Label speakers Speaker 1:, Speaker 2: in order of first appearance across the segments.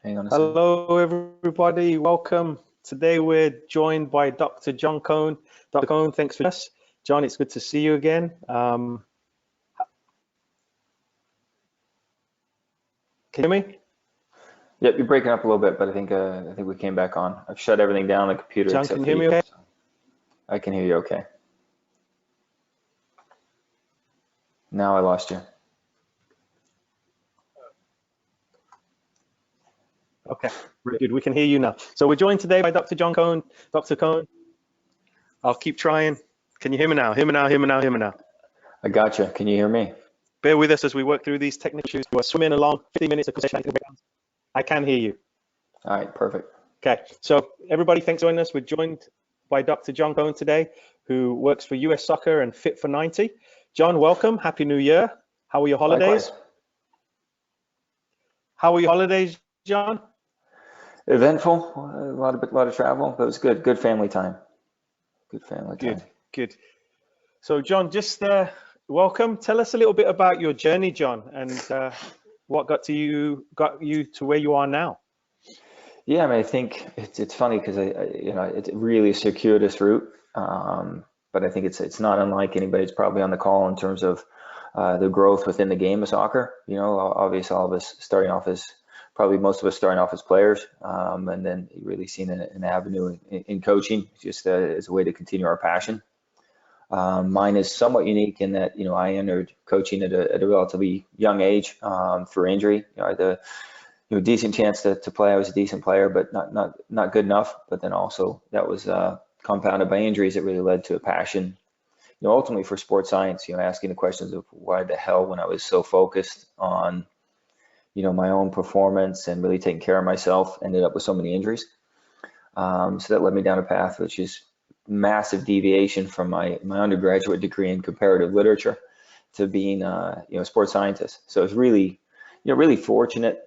Speaker 1: Hang on a second.
Speaker 2: Hello, everybody. Welcome. Today we're joined by Dr. John Cohn. Dr. Cohn, thanks for us. John, it's good to see you again. Can you hear me?
Speaker 1: Yep, you're breaking up a little bit, but I think we came back on. I've shut everything down on the computer
Speaker 2: John,
Speaker 1: except
Speaker 2: can
Speaker 1: for
Speaker 2: you hear me okay?
Speaker 1: so I can hear you okay. Now I lost you.
Speaker 2: Okay, very good. We can hear you now. So we're joined today by Dr. John Cohn. Dr. Cohn, I'll keep trying. Can you hear me now? Hear me now, hear me now, hear me now.
Speaker 1: I got you. Can you hear me?
Speaker 2: Bear with us as we work through these technical issues. We're swimming along, 15 minutes of conversation. I can hear you.
Speaker 1: All right, perfect.
Speaker 2: Okay, so everybody, thanks for joining us. We're joined by Dr. John Cohn today, who works for US Soccer and Fit for 90. John, welcome. Happy New Year. How were your holidays?
Speaker 1: Likewise.
Speaker 2: How were your holidays, John?
Speaker 1: Eventful, a lot of travel, but it was good. Good family time. Good family time.
Speaker 2: Good. So, John, just welcome. Tell us a little bit about your journey, John, and what got you to where you are now.
Speaker 1: Yeah, I mean, I think it's funny because it's really a circuitous route, but I think it's not unlike anybody's probably on the call in terms of the growth within the game of soccer. You know, obviously all of us starting off as most of us starting off as players, and then really seeing an avenue in coaching just as a way to continue our passion. Mine is somewhat unique in that, I entered coaching at a relatively young age for injury. I had a decent chance to play. I was a decent player, but not good enough. But then also that was compounded by injuries that really led to a passion, ultimately for sports science, asking the questions of why the hell, when I was so focused on, my own performance and really taking care of myself, ended up with so many injuries. So that led me down a path which is massive deviation from my undergraduate degree in comparative literature to being a sports scientist. So I was really, really fortunate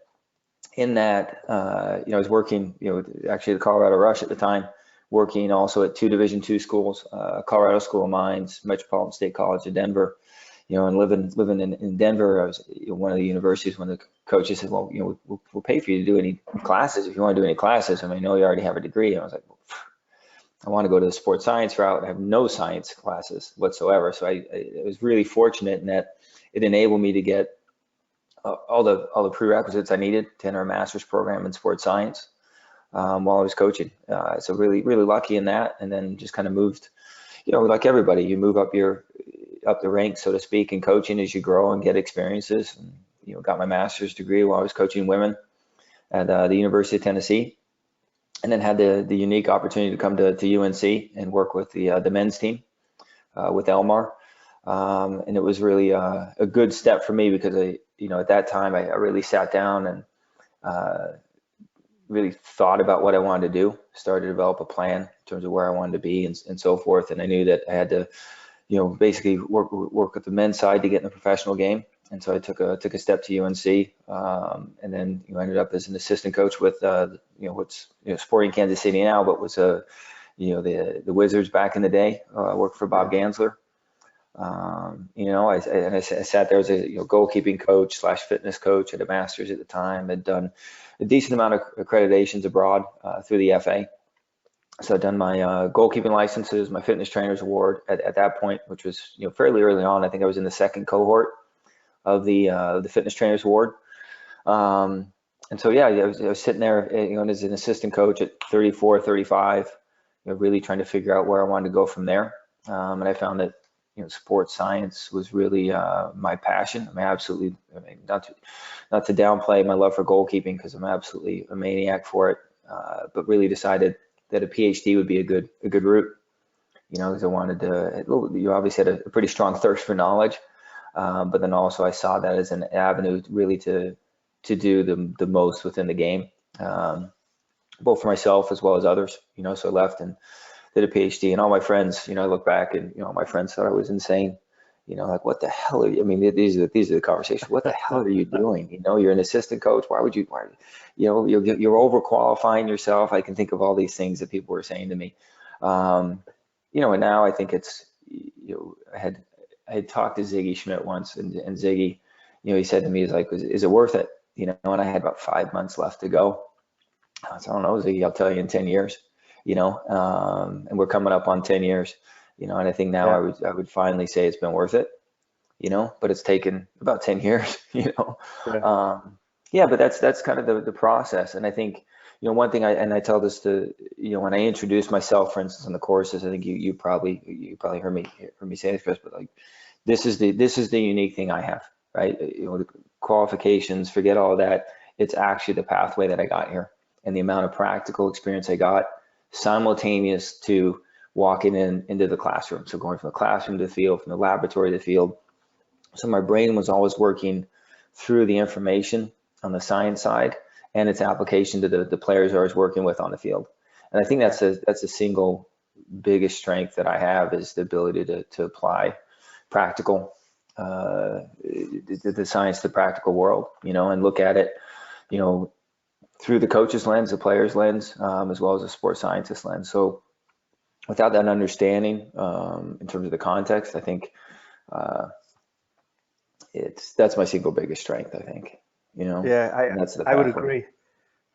Speaker 1: in that, I was working, actually the Colorado Rush at the time, working also at two Division II schools, Colorado School of Mines, Metropolitan State College of Denver, and living in Denver. I was one of the universities when the coaches said, well, we'll pay for you to do any classes if you want to do any classes. I mean, I know you already have a degree. I was like, well, I want to go to the sports science route. I have no science classes whatsoever. So I was really fortunate in that it enabled me to get all the prerequisites I needed to enter a master's program in sports science while I was coaching. So really, really lucky in that. And then just kind of moved, like everybody, you move up the ranks, so to speak, in coaching as you grow and get experiences. And, got my master's degree while I was coaching women at the University of Tennessee. And then had the unique opportunity to come to UNC and work with the men's team with Elmar. And it was really a good step for me because at that time I really sat down and really thought about what I wanted to do, started to develop a plan in terms of where I wanted to be and so forth. And I knew that I had to, basically work with the men's side to get in the professional game. And so I took a step to UNC, and then ended up as an assistant coach with what's Sporting Kansas City now, but was the Wizards back in the day. I worked for Bob Gansler. I sat there as a goalkeeping coach / fitness coach at a master's at the time. Had done a decent amount of accreditations abroad through the FA. So I'd done my goalkeeping licenses, my fitness trainers award at that point, which was fairly early on. I think I was in the second cohort of the fitness trainers award. And so yeah, I was sitting there as an assistant coach at 34, 35, really trying to figure out where I wanted to go from there. And I found that sports science was really my passion. Not to downplay my love for goalkeeping, because I'm absolutely a maniac for it, but really decided that a PhD would be a good route, because I wanted to. You obviously had a pretty strong thirst for knowledge, but then also I saw that as an avenue really to do the most within the game, both for myself as well as others. So I left and did a PhD, and all my friends, I look back and, my friends thought I was insane, like, what the hell are you, I mean, these are the conversations. What the hell are you doing? You're an assistant coach. Why, you're overqualifying yourself. I can think of all these things that people were saying to me. And now I think it's, I had talked to Ziggy Schmidt once, and Ziggy, he said to me, he's like, is it worth it? you know, and I had about 5 months left to go. So I don't know, Ziggy, I'll tell you in 10 years, you know, and we're coming up on 10 years, you know, and I think now
Speaker 2: Yeah.
Speaker 1: I would finally say it's been worth it, you know, but it's taken about 10 years, you know.
Speaker 2: Yeah.
Speaker 1: Yeah, but that's kind of the process. And I think, you know, one thing I tell this to, you know, when I introduce myself, for instance, in the courses, I think you probably heard me say this, Chris, but like this is the unique thing I have, right? You know, the qualifications, forget all that. It's actually the pathway that I got here and the amount of practical experience I got simultaneous to walking into the classroom. So going from the classroom to the field, from the laboratory to the field. So my brain was always working through the information on the science side and its application to the players I was working with on the field. And I think
Speaker 2: Yeah.
Speaker 1: that's the single biggest strength that I have is the ability to apply practical the science to the practical world, you know, and look at it, you know, through the coach's lens, the player's lens, as well as the sports scientist lens. So without that understanding, in terms of the context, I think uh, that's my single biggest strength, I think, you know,
Speaker 2: Yeah.
Speaker 1: and that's the
Speaker 2: I would
Speaker 1: pathway.
Speaker 2: agree.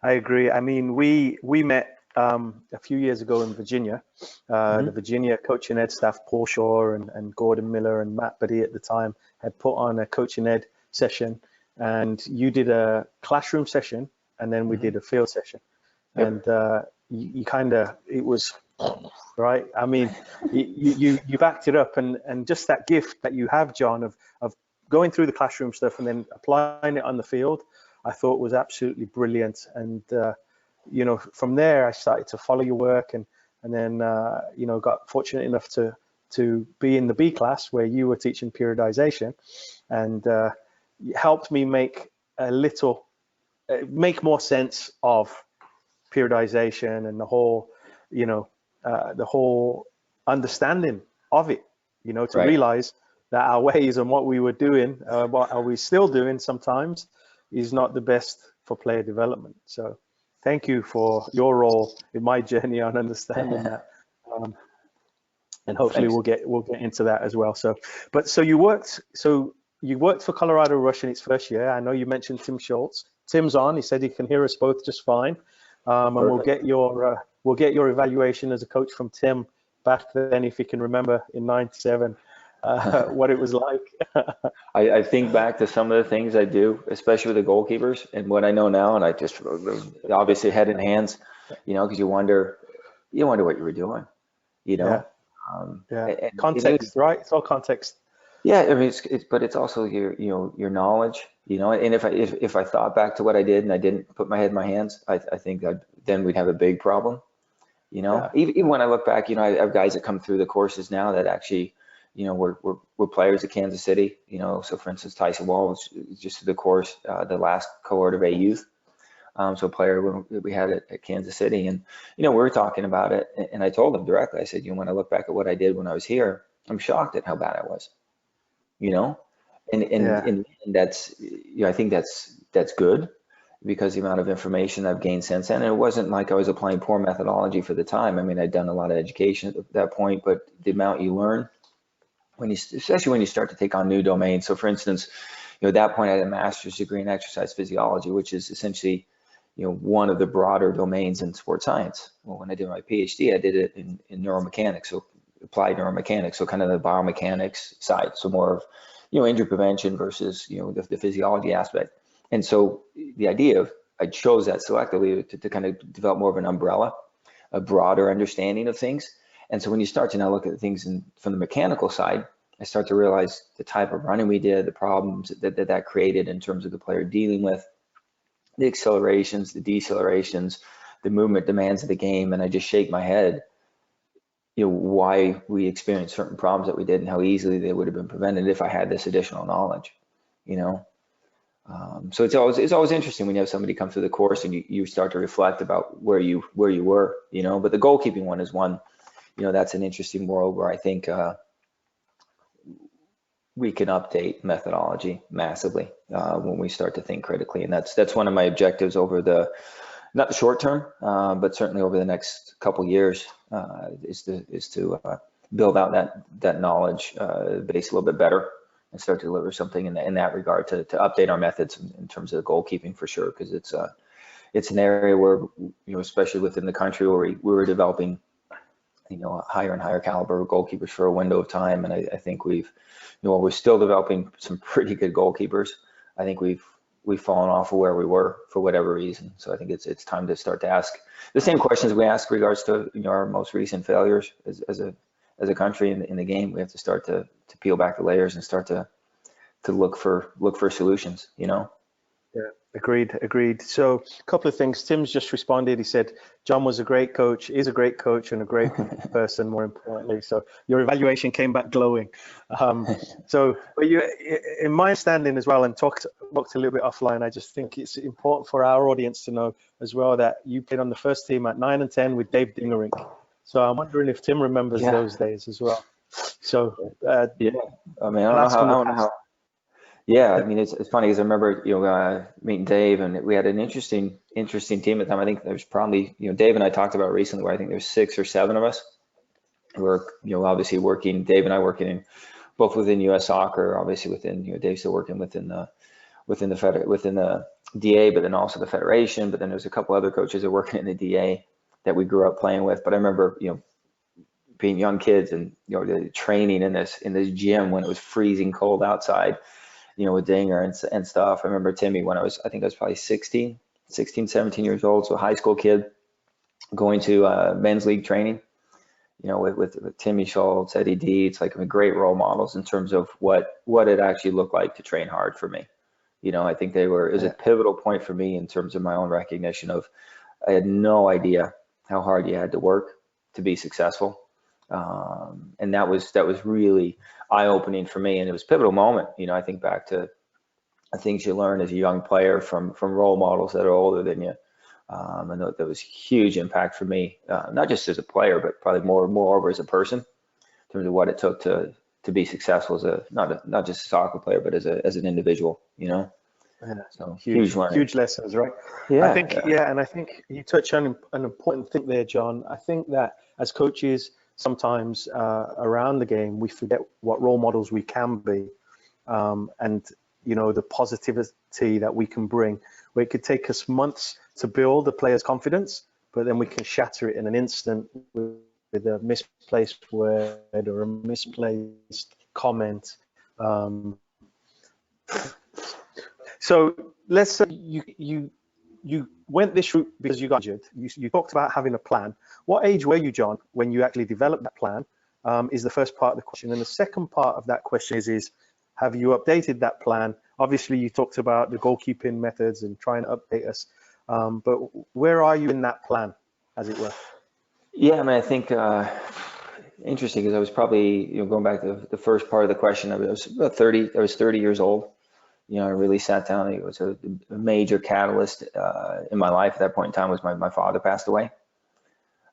Speaker 2: I agree. I mean, we met a few years ago in Virginia. The
Speaker 1: Hmm.
Speaker 2: Virginia coaching ed staff, Paul Shaw and Gordon Miller and Matt Buddy at the time, had put on a coaching ed session, and you did a classroom session, and then we
Speaker 1: Hmm.
Speaker 2: did a field session,
Speaker 1: Yep.
Speaker 2: and you kind of it was right. I mean, you backed it up, and just that gift that you have, John, of going through the classroom stuff and then applying it on the field, I thought was absolutely brilliant. And you know, from there I started to follow your work, and then you know, got fortunate enough to be in the B class where you were teaching periodization, and it helped me make a little make more sense of periodization and the whole, you know, the whole understanding of it, you know, to
Speaker 1: Right.
Speaker 2: realize that our ways and what we were doing, what are we still doing sometimes, is not the best for player development. So thank you for your role in my journey on understanding that. Um, and hopefully
Speaker 1: Thanks.
Speaker 2: we'll get into that as well. So, but so you worked for Colorado Rush in its first year. I know you mentioned Tim Schultz. Tim's on. He said he can hear us both just fine, and we'll
Speaker 1: Perfect.
Speaker 2: get your evaluation as a coach from Tim back then, if you can remember in '97 what it was like.
Speaker 1: I think back to some of the things I do, especially with the goalkeepers and what I know now, and I just obviously head in hands, you know, because you wonder what you were doing, you
Speaker 2: Yeah,
Speaker 1: know.
Speaker 2: yeah.
Speaker 1: And it is,
Speaker 2: Context, right? It's all context.
Speaker 1: yeah. I mean, but it's also your knowledge, you know. And if I thought back to what I did and I didn't put my head in my hands, I think then we'd have a big problem. You know,
Speaker 2: Yeah,
Speaker 1: even when I look back, you know, I have guys that come through the courses now that actually, you know, were players at Kansas City. You know, so for instance, Tyson Wall was just through the course, the last cohort of A youth. So a player we had at Kansas City, and you know, we were talking about it, and I told him directly. I said, you know, when I look back at what I did when I was here, I'm shocked at how bad I was. You know,
Speaker 2: yeah,
Speaker 1: and that's, you know, I think that's good because the amount of information I've gained since then. And it wasn't like I was applying poor methodology for the time. I mean, I'd done a lot of education at that point, but the amount you learn when you, especially when you start to take on new domains. So for instance, you know, at that point I had a master's degree in exercise physiology, which is essentially, you know, one of the broader domains in sports science. Well, when I did my PhD, I did it in neuromechanics, so applied neuromechanics, so kind of the biomechanics side, so more of, you know, injury prevention versus, you know, the physiology aspect. And so the idea of, I chose that selectively to kind of develop more of an umbrella, a broader understanding of things. And so when you start to now look at things from the mechanical side, I start to realize the type of running we did, the problems that created in terms of the player dealing with the accelerations, the decelerations, the movement demands of the game. And I just shake my head, you know, why we experienced certain problems that we did and how easily they would have been prevented if I had this additional knowledge, you know. So it's always interesting when you have somebody come through the course and you start to reflect about where you were, you know. But the goalkeeping one is one, you know, that's an interesting world where I think we can update methodology massively when we start to think critically, and that's one of my objectives over the, not the short term, but certainly over the next couple years, is to build out that knowledge base a little bit better, start to deliver something in that regard to update our methods in terms of goalkeeping for sure, because it's an area where, especially within the country where we were developing, higher and higher caliber goalkeepers for a window of time. And I think we're still developing some pretty good goalkeepers. I think we've fallen off of where we were for whatever reason. So I think it's time to start to ask the same questions we ask regards to our most recent failures as a country in the game. We have to start to peel back the layers and start to look for solutions.
Speaker 2: Yeah, agreed. So a couple of things. Tim's just responded. He said, John was a great coach, is a great coach, and a great person, more importantly. So your evaluation came back glowing. But in my understanding as well, and talked a little bit offline, I just think it's important for our audience to know as well that you played on the first team at 9 and 10 with Dave Dingerink. So I'm wondering if Tim remembers those days as well. So
Speaker 1: yeah, I mean, I don't know how. Yeah, I mean, it's funny because I remember, meeting Dave, and we had an interesting team at the time. I think there's probably, Dave and I talked about recently where I think there's 6 or 7 of us who are, obviously working, Dave and I working in both within U.S. soccer, obviously within, Dave's still working within the DA, but then also the federation. But then there's a couple other coaches that are working in the DA that we grew up playing with. But I remember, being young kids and, the training in this gym when it was freezing cold outside, with Dinger and stuff. I remember Timmy when I think I was probably 16, 17 years old. So a high school kid going to men's league training, with Timmy Schultz, Eddie Dietz, like great role models in terms of what it actually looked like to train hard for me. I think it was a pivotal point for me in terms of my own recognition of, I had no idea how hard you had to work to be successful. And that was really eye-opening for me, and it was a pivotal moment. I think back to things you learn as a young player from role models that are older than you, and that was huge impact for me, not just as a player, but probably moreover as a person, in terms of what it took to be successful as not just a soccer player, but as an individual.
Speaker 2: Yeah,
Speaker 1: so huge
Speaker 2: lessons, right?
Speaker 1: Yeah,
Speaker 2: I think and I think you touch on an important thing there, John. I think that as coaches, sometimes around the game, we forget what role models we can be, and the positivity that we can bring. Where it could take us months to build a player's confidence, but then we can shatter it in an instant with a misplaced word or a misplaced comment. So let's say you went this route because you got injured. You talked about having a plan. What age were you, John, when you actually developed that plan? Is the first part of the question. And the second part of that question is have you updated that plan? Obviously, you talked about the goalkeeping methods and trying to update us. But where are you in that plan, as it were?
Speaker 1: Yeah, I mean, I think interesting because I was probably, going back to the first part of the question, I was about 30. I was 30 years old. I really sat down. It was a major catalyst in my life at that point in time was my father passed away.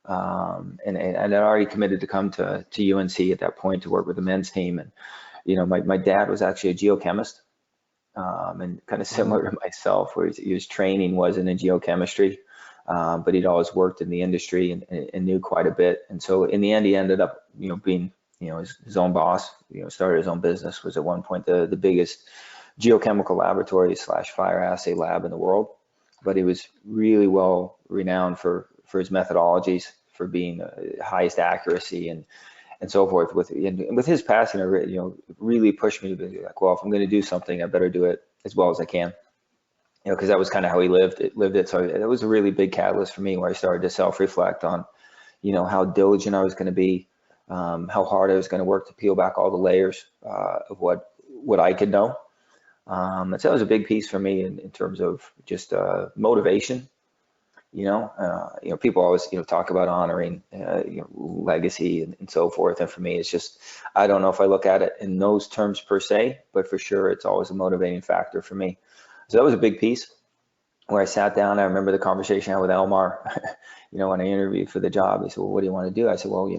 Speaker 1: And I'd already committed to come to UNC at that point to work with the men's team. And, my dad was actually a geochemist, and kind of similar to myself, where his training wasn't in geochemistry, but he'd always worked in the industry and knew quite a bit. And so in the end, he ended up, being, his own boss, started his own business, was at one point the biggest geochemical laboratory / fire assay lab in the world. But he was really well renowned for his methodologies, for being highest accuracy and so forth. With his passing, really pushed me to be like, well, if I'm going to do something, I better do it as well as I can. Because that was kind of how he lived it. So it was a really big catalyst for me, where I started to self-reflect on, how diligent I was going to be, how hard I was going to work to peel back all the layers of what I could know. So that was a big piece for me in terms of just motivation. People always, talk about honoring, legacy and so forth. And for me, it's just, I don't know if I look at it in those terms per se, but for sure, it's always a motivating factor for me. So that was a big piece where I sat down. I remember the conversation I had with Elmar, when I interviewed for the job. He said, well, what do you want to do? I said, well,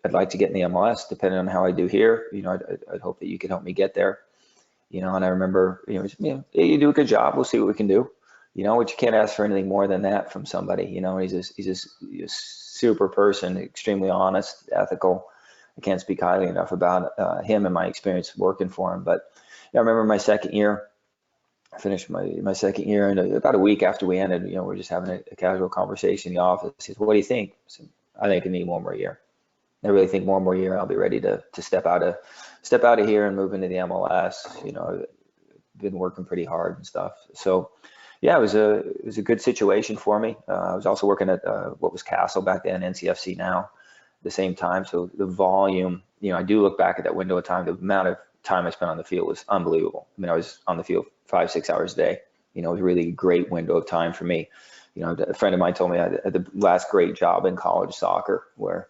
Speaker 1: I'd like to get in the MLS, depending on how I do here. I'd hope that you could help me get there. And I remember, you do a good job. We'll see what we can do. Which you can't ask for anything more than that from somebody. He's a super person, extremely honest, ethical, I can't speak highly enough about him and my experience working for him. But yeah, I remember my second year. I finished my second year, and about a week after we ended, we're just having a casual conversation in the office. He says, "What do you think?" I said, "I think I need one more year. I really think one more year, I'll be ready to step out of here and move into the MLS. I've been working pretty hard and stuff." So yeah, it was a good situation for me. I was also working at what was Castle back then, NCFC now, at the same time. So the volume, I do look back at that window of time. The amount of time I spent on the field was unbelievable. I mean, I was on the field 5, 6 hours a day. It was a really great window of time for me. A friend of mine told me I had the last great job in college soccer, where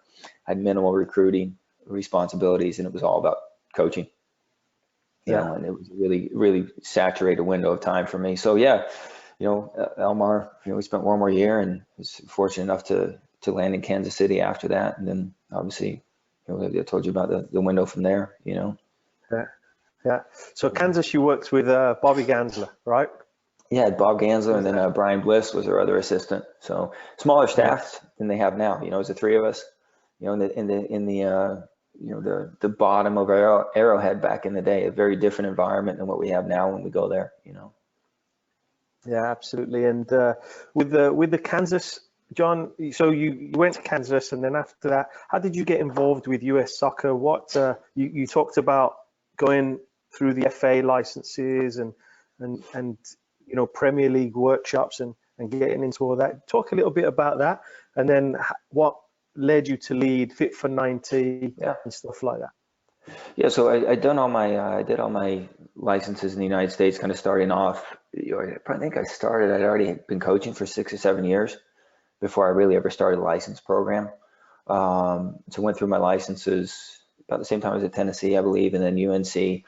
Speaker 1: I had minimal recruiting responsibilities, and it was all about coaching.
Speaker 2: Yeah.
Speaker 1: And it was a really, really saturated window of time for me. So yeah, Elmar, we spent one more year, and was fortunate enough to land in Kansas City after that. And then obviously, I told you about the window from there.
Speaker 2: Yeah. Yeah. So Kansas, you worked with Bobby Gansler, right?
Speaker 1: Yeah, Bob Gansler, and then Brian Bliss was our other assistant. So smaller
Speaker 2: Yeah.
Speaker 1: staff than they have now. It was the three of us. The bottom of Arrowhead back in the day, a very different environment than what we have now when we go there.
Speaker 2: Yeah, absolutely. And with the Kansas, John, so you went to Kansas, and then after that, how did you get involved with US soccer? What you talked about going through the FA licenses and Premier League workshops and getting into all that. Talk a little bit about that, and then what led you to lead Fit for 90
Speaker 1: Yeah.
Speaker 2: and stuff like that.
Speaker 1: Yeah, so I did all my licenses in the United States, kind of starting off. I think I'd already been coaching for 6 or 7 years before I really ever started a license program. So went through my licenses about the same time as at Tennessee, I believe, and then UNC.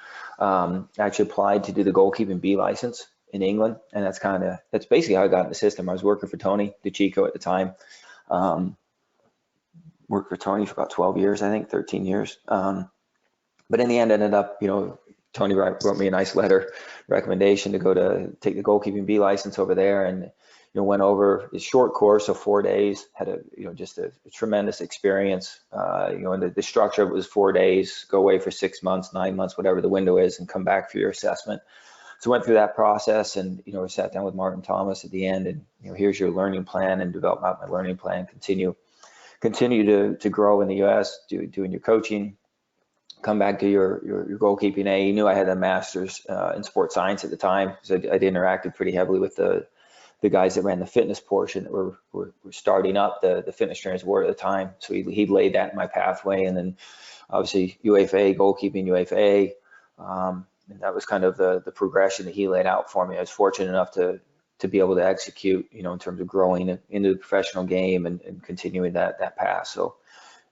Speaker 1: Actually applied to do the goalkeeping B license in England, and that's basically how I got in the system. I was working for Tony DeChico at the time. Worked for Tony for about 12 years, I think, 13 years. But in the end, ended up, Tony wrote me a nice letter recommendation to go to take the goalkeeping B license over there, and went over a short course of 4 days. Had just a tremendous experience. And the structure of it was 4 days, go away for 6 months, 9 months, whatever the window is, and come back for your assessment. So went through that process, and we sat down with Martin Thomas at the end, and here's your learning plan, and develop out my learning plan. Continue to grow in the U.S. Doing your coaching. Come back to your goalkeeping A. You knew I had a master's in sports science at the time, so I'd interacted pretty heavily with the guys that ran the fitness portion that were starting up. The fitness trainers were at the time, so he laid that in my pathway, and then obviously UFA, goalkeeping UFA, and that was kind of the progression that he laid out for me. I was fortunate enough to be able to execute, in terms of growing into the professional game and continuing that path. So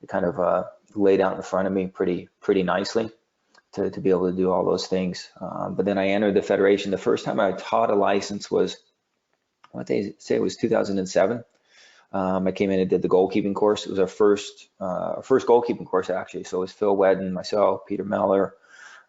Speaker 1: it kind of laid out in front of me pretty nicely to be able to do all those things. But then I entered the federation. The first time I taught a license was, what they say, it was 2007. I came in and did the goalkeeping course. It was our first goalkeeping course, actually. So it was Phil Wedden, myself, Peter Meller,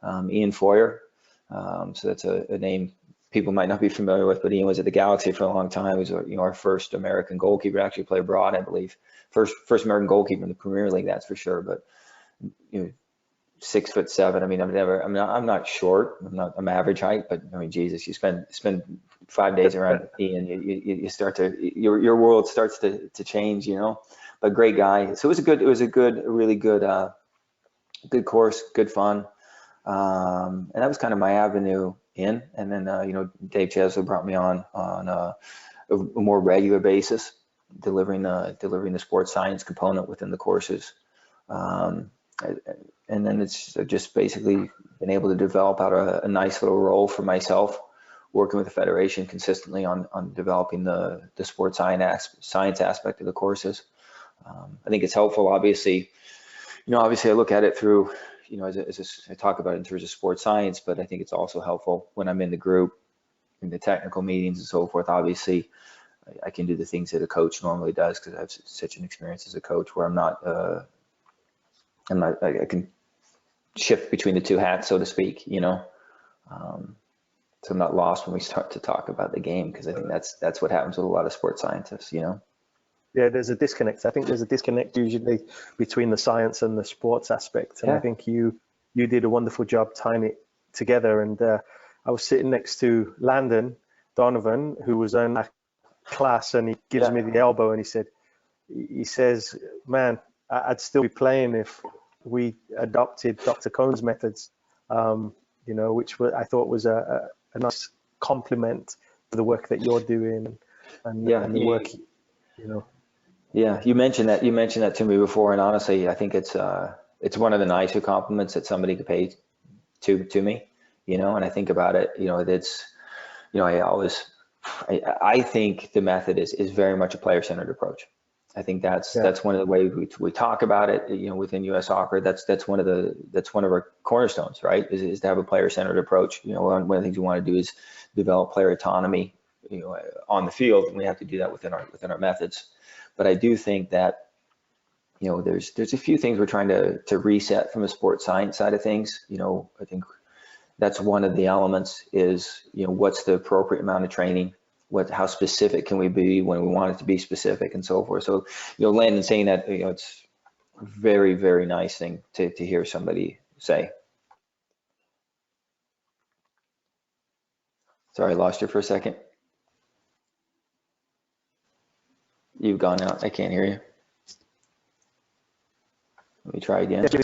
Speaker 1: Ian Foyer. So that's a name people might not be familiar with, but Ian was at the Galaxy for a long time. He was our first American goalkeeper, actually play abroad, I believe. First American goalkeeper in the Premier League, that's for sure. But 6'7". I mean, I'm not short. I'm average height, but I mean, Jesus, you spend 5 days around Ian, you start to your world starts to change, But great guy. So it was a really good course, good fun. And that was kind of my avenue in. And then Dave Chesley brought me on a more regular basis, delivering the sports science component within the courses. And then it's just basically been able to develop out a nice little role for myself, working with the federation consistently on developing the sports science aspect of the courses. I think it's helpful, obviously. Obviously I look at it through, I talk about it in terms of sports science, but I think it's also helpful when I'm in the group, in the technical meetings and so forth. Obviously, I can do the things that a coach normally does because I have such an experience as a coach where I can shift between the two hats, so to speak, so I'm not lost when we start to talk about the game, because I think that's what happens with a lot of sports scientists.
Speaker 2: Yeah, there's a disconnect. I think there's a disconnect usually between the science and the sports aspect. And I
Speaker 1: Yeah,
Speaker 2: think you did a wonderful job tying it together. And I was sitting next to Landon Donovan, who was in that class, and he gives
Speaker 1: yeah,
Speaker 2: me the elbow and he says, "Man, I'd still be playing if we adopted Dr. Cohn's methods." Which I thought was a nice compliment to the work that you're doing
Speaker 1: yeah.
Speaker 2: and the work, you know.
Speaker 1: Yeah, you mentioned that. You mentioned that to me before, and honestly, I think it's one of the nicer compliments that somebody could pay to me. And I think about it. I always, I think the method is very much a player-centered approach. I think
Speaker 2: Yeah.
Speaker 1: that's one of the ways we talk about it. Within U.S. Soccer, that's one of our cornerstones, right? Is to have a player-centered approach. One of the things we want to do is develop player autonomy, on the field, and we have to do that within our methods. But I do think that there's a few things we're trying to reset from a sports science side of things. I think that's one of the elements is, what's the appropriate amount of training? How specific can we be when we want it to be specific and so forth? So, Landon saying that, it's a very, very nice thing to hear somebody say. Sorry, I lost you for a second. You've gone out. I can't hear you. Let me try again.
Speaker 2: Can
Speaker 1: Say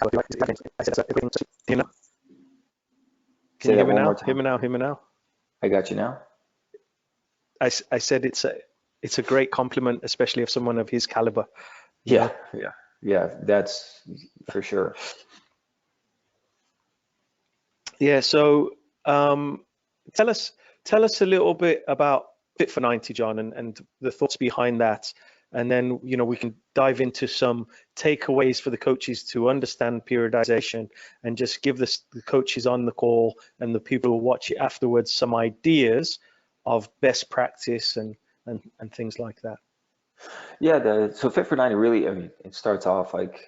Speaker 2: you hear
Speaker 1: that
Speaker 2: me
Speaker 1: one more
Speaker 2: now? Hear
Speaker 1: time.
Speaker 2: me now? Hear me now?
Speaker 1: I got you now.
Speaker 2: I said it's a great compliment, especially of someone of his caliber.
Speaker 1: Yeah, yeah, yeah. That's for sure.
Speaker 2: Yeah. So tell us a little bit about Fit for 90, John, and the thoughts behind that. And then, we can dive into some takeaways for the coaches to understand periodization and just give the coaches on the call and the people who watch it afterwards some ideas of best practice and things like that.
Speaker 1: Yeah, so Fit for 90 really, I mean, it starts off like,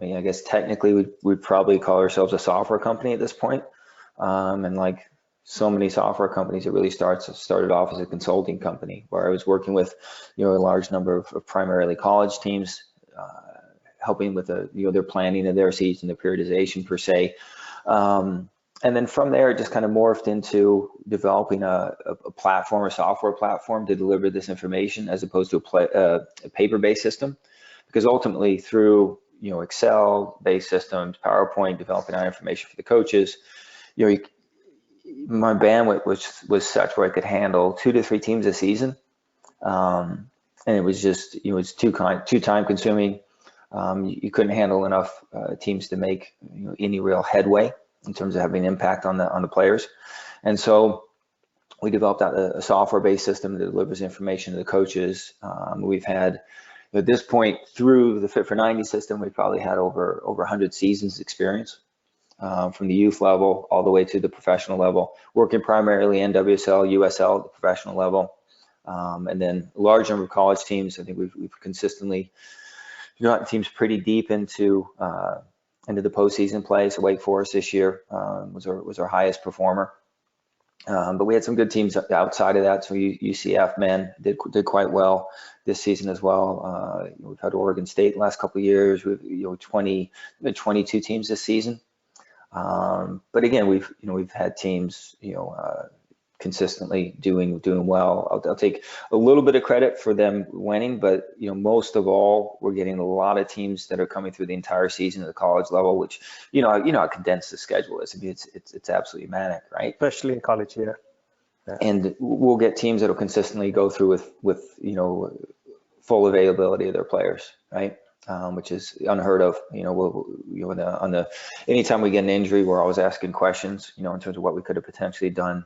Speaker 1: I guess technically we'd probably call ourselves a software company at this point. And like so many software companies, it really started off as a consulting company where I was working with, a large number of primarily college teams, helping with their planning of their season, the periodization per se. And then from there, it just kind of morphed into developing a platform, a software platform to deliver this information as opposed to a paper-based system. Because ultimately through, Excel-based systems, PowerPoint, developing our information for the coaches, my bandwidth was such where I could handle 2 to 3 teams a season. And it was just, it's too time consuming. You couldn't handle enough teams to make any real headway in terms of having an impact on the players. And so we developed a software-based system that delivers information to the coaches. We've had, at this point, through the Fit for 90 system, we've probably had over 100 seasons experience, from the youth level all the way to the professional level, working primarily NWSL, USL at the professional level. And then a large number of college teams. I think we've consistently gotten teams pretty deep into the postseason play. So Wake Forest this year was our highest performer. But we had some good teams outside of that. So UCF men did quite well this season as well. We've had Oregon State the last couple of years. We've 22 teams this season. But again, we've had teams consistently doing well. I'll take a little bit of credit for them winning, but most of all, we're getting a lot of teams that are coming through the entire season at the college level, which how condensed the schedule is. I mean, it's absolutely manic, right?
Speaker 2: Especially in college, yeah.
Speaker 1: And we'll get teams that will consistently go through with full availability of their players, right? Which is unheard of. Anytime we get an injury, we're always asking questions, in terms of what we could have potentially done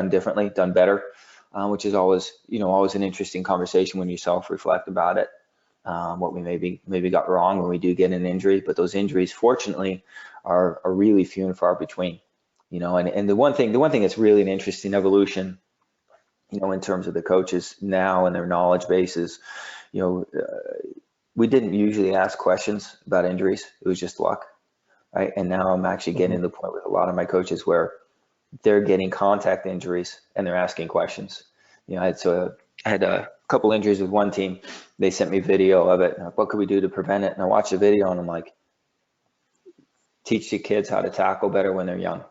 Speaker 1: differently, done better, which is always an interesting conversation when you self-reflect about it, what we maybe got wrong when we do get an injury. But those injuries, fortunately, are really few and far between. And the one thing that's really an interesting evolution, in terms of the coaches now and their knowledge bases, we didn't usually ask questions about injuries. It was just luck, right? And now I'm actually getting to the point with a lot of my coaches where they're getting contact injuries and they're asking questions. I I had a couple injuries with one team. They sent me video of it. What could we do to prevent it? And I watched the video and I'm like, teach the kids how to tackle better when they're young.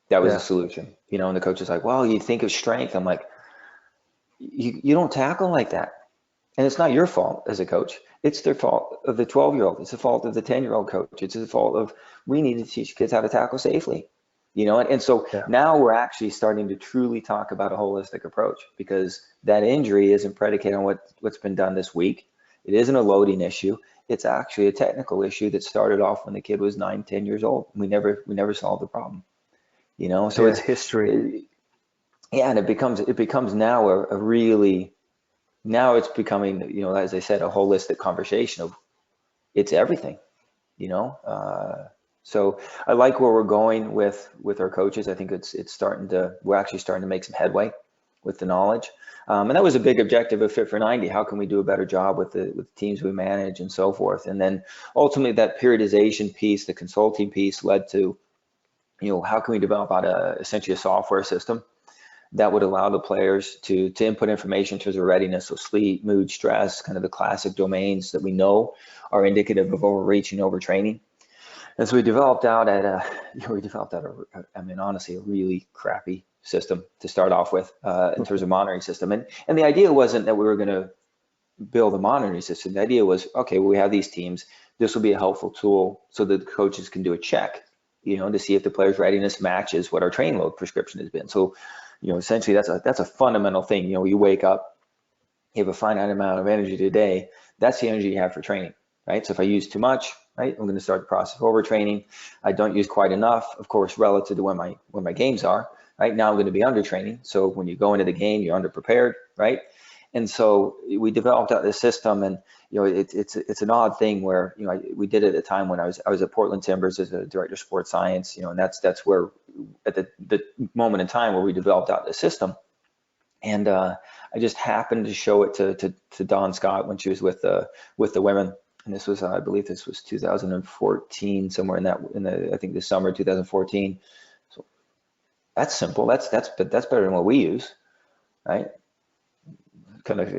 Speaker 1: That was a
Speaker 2: Yeah.
Speaker 1: solution, you know. And the coach is like, well, you think of strength. I'm like, you don't tackle like that. And it's not your fault as a coach. It's the fault of the 12-year-old. It's the fault of the 10-year-old coach. It's the fault of, we need to teach kids how to tackle safely, you know. And so
Speaker 2: Yeah.
Speaker 1: now we're actually starting to truly talk about a holistic approach, because that injury isn't predicated on what's been done this week. It isn't a loading issue. It's actually a technical issue that started off when the kid was 9, 10 years old. We never solved the problem, you know. So
Speaker 2: Yeah. History.
Speaker 1: yeah, and it becomes now a really, now it's becoming, you know, as I said, a holistic conversation of, it's everything, you know. So I like where we're going with our coaches. I think we're actually starting to make some headway with the knowledge. And that was a big objective of Fit for 90. How can we do a better job with the teams we manage and so forth? And then ultimately that periodization piece, the consulting piece, led to, you know, how can we develop out essentially a software system that would allow the players to input information in terms of readiness, so sleep, mood, stress, kind of the classic domains that we know are indicative of overreaching, overtraining. And so we developed out I mean, honestly, a really crappy system to start off with in terms of monitoring system. And the idea wasn't that we were going to build a monitoring system. The idea was, okay, well, we have these teams. This will be a helpful tool so that the coaches can do a check, you know, to see if the player's readiness matches what our training load prescription has been. So, you know, essentially that's a fundamental thing. You know, you wake up, you have a finite amount of energy today. That's the energy you have for training, right? So if I use too much, right, I'm going to start the process of overtraining. I don't use quite enough, of course, relative to when my games are, right? Now I'm going to be under training. So when you go into the game, you're under prepared, right? And so we developed out this system, and you know, it's an odd thing where, you know, we did it at a time when I was at Portland Timbers as a director of sports science, you know, and that's where at the moment in time where we developed out the system. And I just happened to show it to Dawn Scott when she was with the women. And this was, I believe this was 2014, somewhere I think the summer 2014. So that's simple. That's better than what we use, right? Kind of,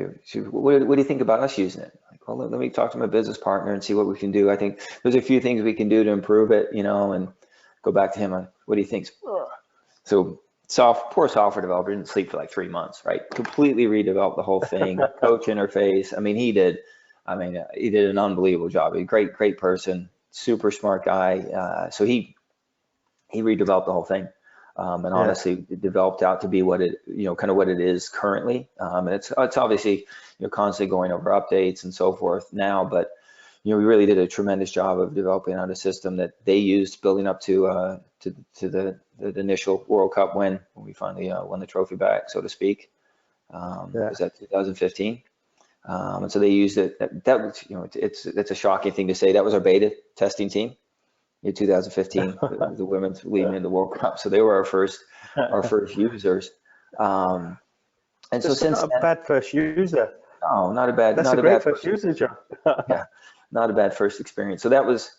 Speaker 1: what do you think about us using it? Like, well, let me talk to my business partner and see what we can do. I think there's a few things we can do to improve it, you know, and go back to him on what he thinks. So poor software developer didn't sleep for like 3 months, right? Completely redeveloped the whole thing, coach interface. I mean, he did an unbelievable job. He's a great person, super smart guy. So he redeveloped the whole thing. And honestly, it developed out to be what it, you know, kind of what it is currently. And it's obviously, you know, constantly going over updates and so forth now, but you know, we really did a tremendous job of developing out a system that they used building up to the initial World Cup win when we finally won the trophy back, so to speak. Was that 2015? And so they used it. That was, you know, it's a shocking thing to say. That was our beta testing team in 2015, the women's leading into the World Cup. So they were our first users. And
Speaker 2: That's
Speaker 1: so since
Speaker 2: not a
Speaker 1: then,
Speaker 2: bad first user.
Speaker 1: oh, not a bad,
Speaker 2: That's
Speaker 1: not
Speaker 2: a
Speaker 1: a
Speaker 2: great
Speaker 1: bad
Speaker 2: first user, John.
Speaker 1: yeah, not a bad first experience. So that was,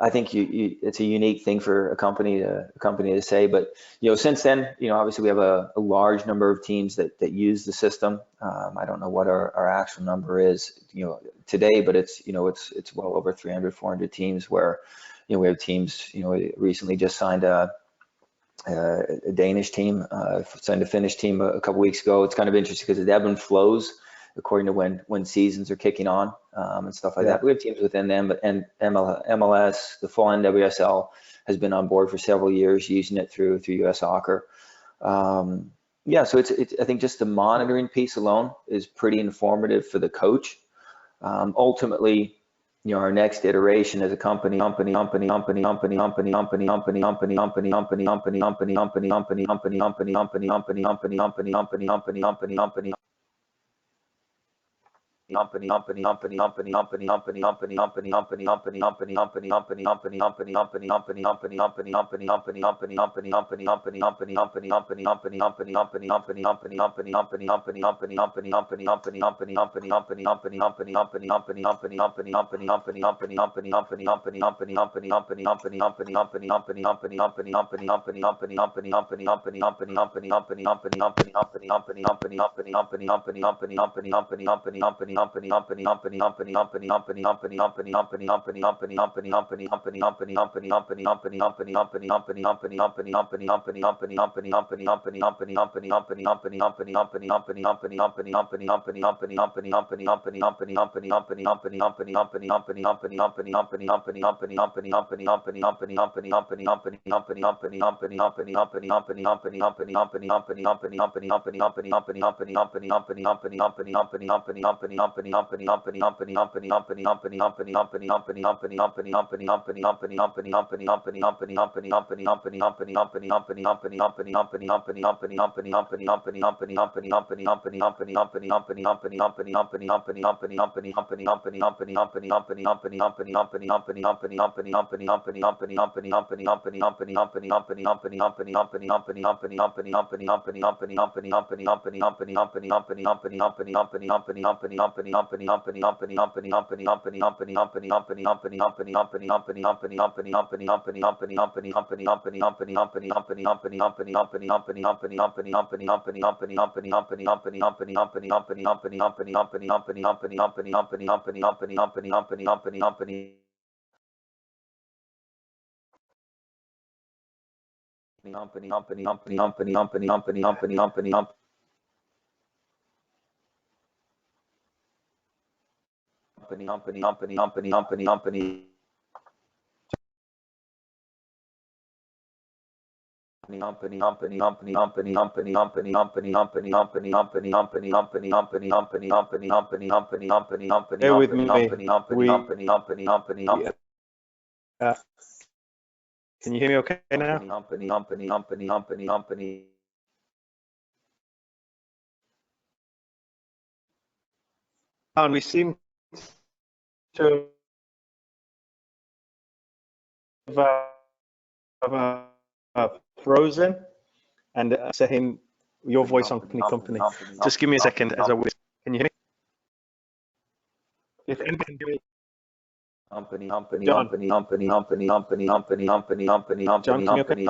Speaker 1: I think it's a unique thing for a company to say. But you know, since then, you know, obviously we have a large number of teams that use the system. I don't know what our actual number is, you know, today, but it's, you know, it's well over 300, 400 teams where, you know, we have teams, you know, we recently just signed a Danish team, signed a Finnish team a couple weeks ago. It's kind of interesting because it ebb and flows according to when seasons are kicking on and stuff like that. We have teams within them, but MLS, the full NWSL has been on board for several years using it through US Soccer. Yeah, so it's I think just the monitoring piece alone is pretty informative for the coach. Ultimately, you know, our next iteration as a company
Speaker 2: Bear with me. Can you hear me okay now? And we seem to have frozen and saying your voice on company. Just give me a second as I wait. Can you hear me? If anybody can hear me. John, can you okay?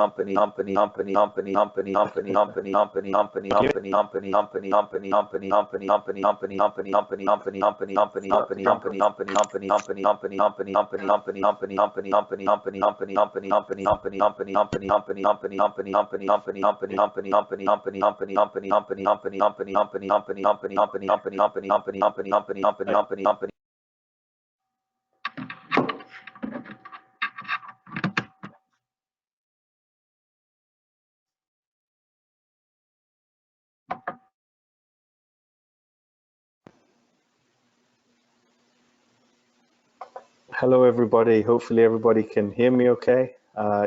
Speaker 2: Hello, everybody. Hopefully everybody can hear me okay.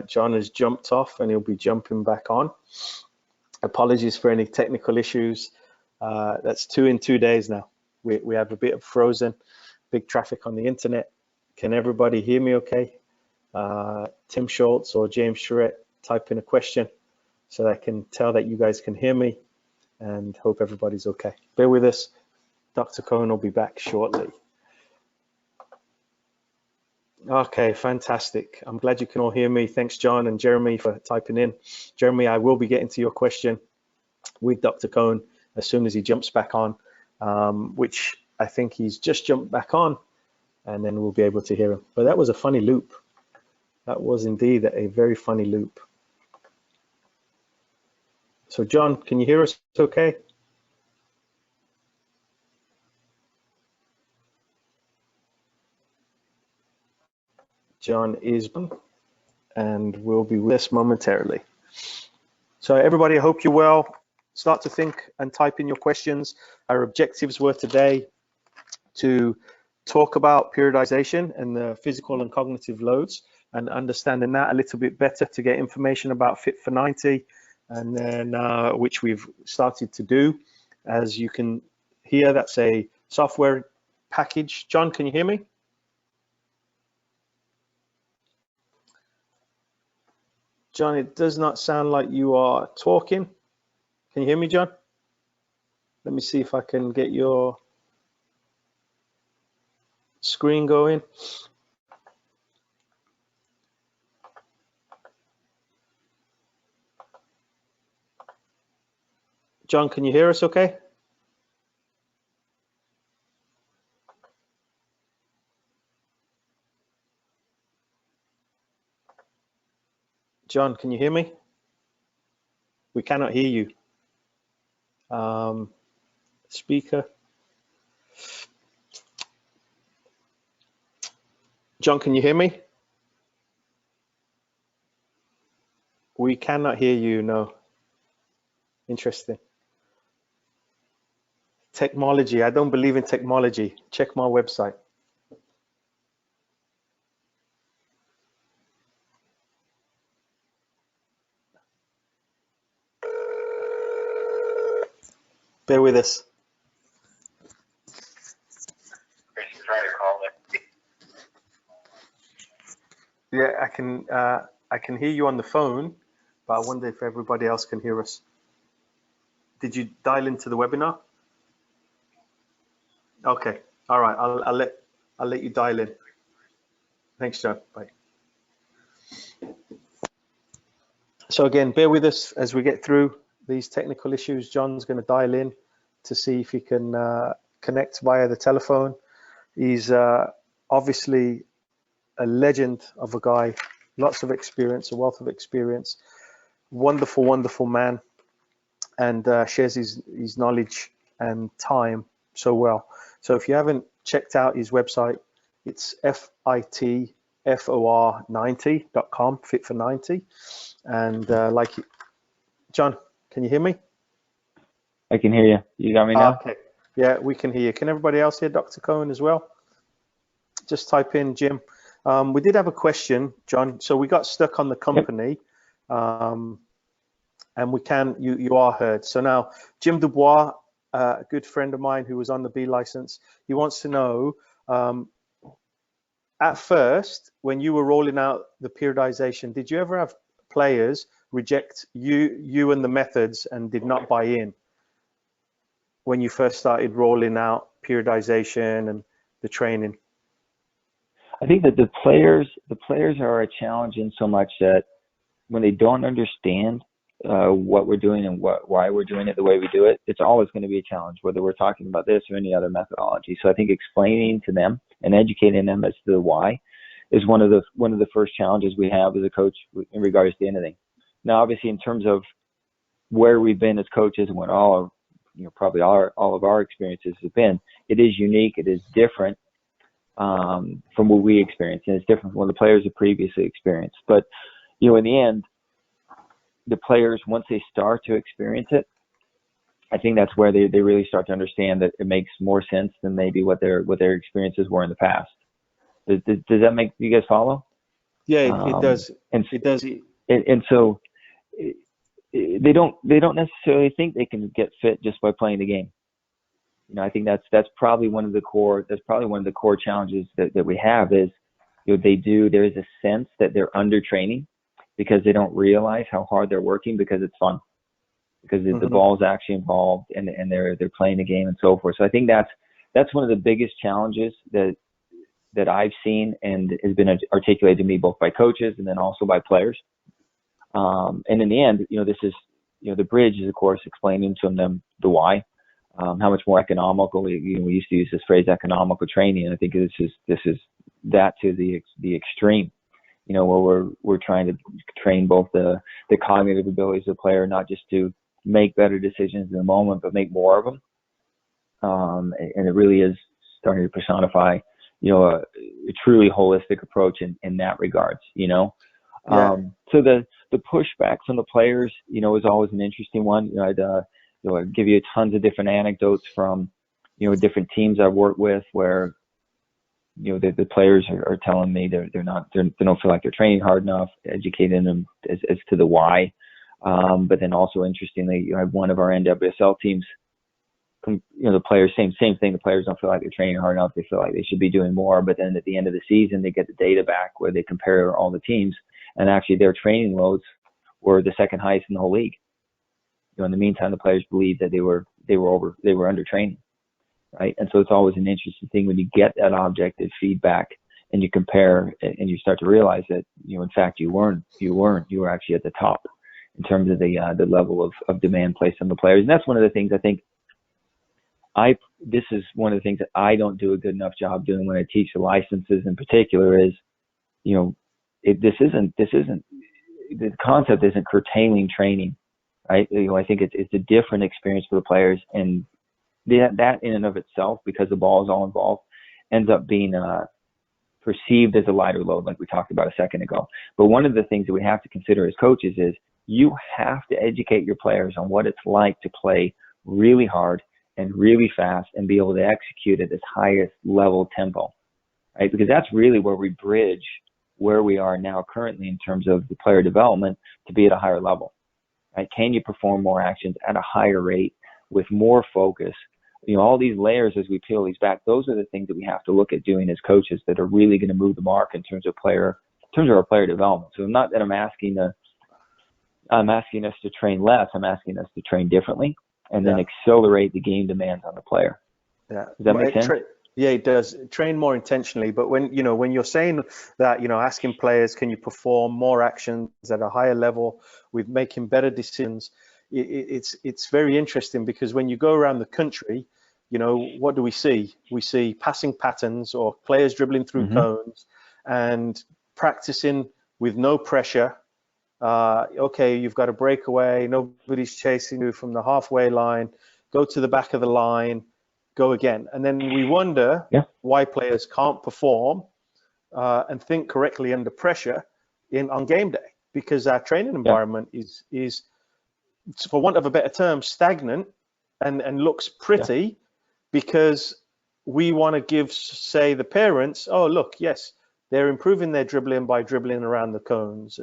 Speaker 2: John has jumped off and he'll be jumping back on. Apologies for any technical issues. That's 2 in 2 days now. We have a bit of frozen, big traffic on the internet. Can everybody hear me okay? Tim Schultz or James Charette, type in a question so that I can tell that you guys can hear me, and hope everybody's okay. Bear with us. Dr. Cohen will be back shortly. Okay, fantastic. I'm glad you can all hear me. Thanks, John and Jeremy, for typing in. Jeremy, I will be getting to your question with Dr. Cohen as soon as he jumps back on, which I think he's just jumped back on, and then we'll be able to hear him. But that was a funny loop. That was indeed a very funny loop. So John, can you hear us okay? John is on and will be with us momentarily. So everybody, I hope you're well. Start to think and type in your questions. Our objectives were today to talk about periodization and the physical and cognitive loads, and understanding that a little bit better, to get information about Fit for 90, and then which we've started to do. As you can hear, that's a software package. John, can you hear me? John, it does not sound like you are talking. Can you hear me, John? Let me see if I can get your screen going. John, can you hear us okay? John, can you hear me? We cannot hear you. Speaker. John, can you hear me? We cannot hear you, no. Interesting. Technology. I don't believe in technology. Check my website. Bear with us. Yeah, I can hear you on the phone, but I wonder if everybody else can hear us. Did you dial into the webinar? Okay. All right. I'll let you dial in. Thanks, John. Bye. So again, bear with us as we get through these technical issues. John's going to dial in to see if he can connect via the telephone. He's obviously a legend of a guy, lots of experience, a wealth of experience, wonderful, wonderful man, and shares his knowledge and time so well. So if you haven't checked out his website, it's fitfor90.com, fit for 90. And John, can you hear me?
Speaker 1: I can hear you. You got me now?
Speaker 2: Okay. Yeah, we can hear you. Can everybody else hear Dr. Cohen as well? Just type in Jim. We did have a question, John. So we got stuck on the company, and you are heard. So now Jim Dubois, a good friend of mine who was on the B license, he wants to know, at first, when you were rolling out the periodization, did you ever have players reject you and the methods and did not buy in when you first started rolling out periodization and the training?
Speaker 1: I think that the players are a challenge in so much that when they don't understand what we're doing and why we're doing it the way we do it, it's always going to be a challenge, whether we're talking about this or any other methodology. So I think explaining to them and educating them as to the why is one of the first challenges we have as a coach in regards to anything. Now, obviously, in terms of where we've been as coaches and what probably all of our experiences have been, it is unique, it is different from what we experienced, and it's different from what the players have previously experienced. But in the end, the players, once they start to experience it, I think that's where they really start to understand that it makes more sense than maybe what their experiences were in the past. Does that make you guys follow?
Speaker 2: Yeah, it does. It does.
Speaker 1: And so they don't necessarily think they can get fit just by playing the game. I think that's probably one of the core challenges that we have is, there is a sense that they're under training because they don't realize how hard they're working because it's fun, because the ball's actually involved and they're playing the game and so forth. So I think that's one of the biggest challenges that I've seen and has been articulated to me both by coaches and then also by players. And in the end, this is, the bridge is of course explaining to them the why. How much more economical, we used to use this phrase economical training, and I think this is that to the extreme, where we're trying to train both the cognitive abilities of the player, not just to make better decisions in the moment, but make more of them. And it really is starting to personify, a truly holistic approach in that regards, Yeah. So the pushback from the players, is always an interesting one. I'd give you tons of different anecdotes from, different teams I've worked with where, the players are telling me they don't feel like they're training hard enough, educating them as to the why. But then also interestingly, I have one of our NWSL teams the players, same thing. The players don't feel like they're training hard enough. They feel like they should be doing more. But then at the end of the season, they get the data back where they compare all the teams, and actually their training loads were the second highest in the whole league. In the meantime, the players believed that they were under training, right? And so it's always an interesting thing when you get that objective feedback and you compare and you start to realize that in fact you weren't. You were actually at the top in terms of the level of demand placed on the players. And that's one of the things I think. This is one of the things that I don't do a good enough job doing when I teach the licenses in particular is, this isn't the concept isn't curtailing training, right? I think it's a different experience for the players, and that in and of itself, because the ball is all involved, ends up being perceived as a lighter load, like we talked about a second ago. But one of the things that we have to consider as coaches is you have to educate your players on what it's like to play really hard and really fast and be able to execute at this highest level tempo, right? Because that's really where we bridge where we are now currently in terms of the player development to be at a higher level, right? Can you perform more actions at a higher rate with more focus? All these layers as we peel these back, those are the things that we have to look at doing as coaches that are really going to move the mark in terms of our player development. So not that I'm asking us to train less, I'm asking us to train differently and then accelerate the game demands on the player.
Speaker 2: Yeah.
Speaker 1: Does that make sense?
Speaker 2: Yeah, it does. Train more intentionally. But when you're saying that, asking players, can you perform more actions at a higher level with making better decisions? It's very interesting because when you go around the country, what do we see? We see passing patterns or players dribbling through cones and practicing with no pressure. Okay, you've got a breakaway, nobody's chasing you from the halfway line, go to the back of the line, go again. And then we wonder why players can't perform and think correctly under pressure on game day, because our training environment is, for want of a better term, stagnant and looks pretty because we want to give, say, the parents, oh, look, yes, they're improving their dribbling by dribbling around the cones.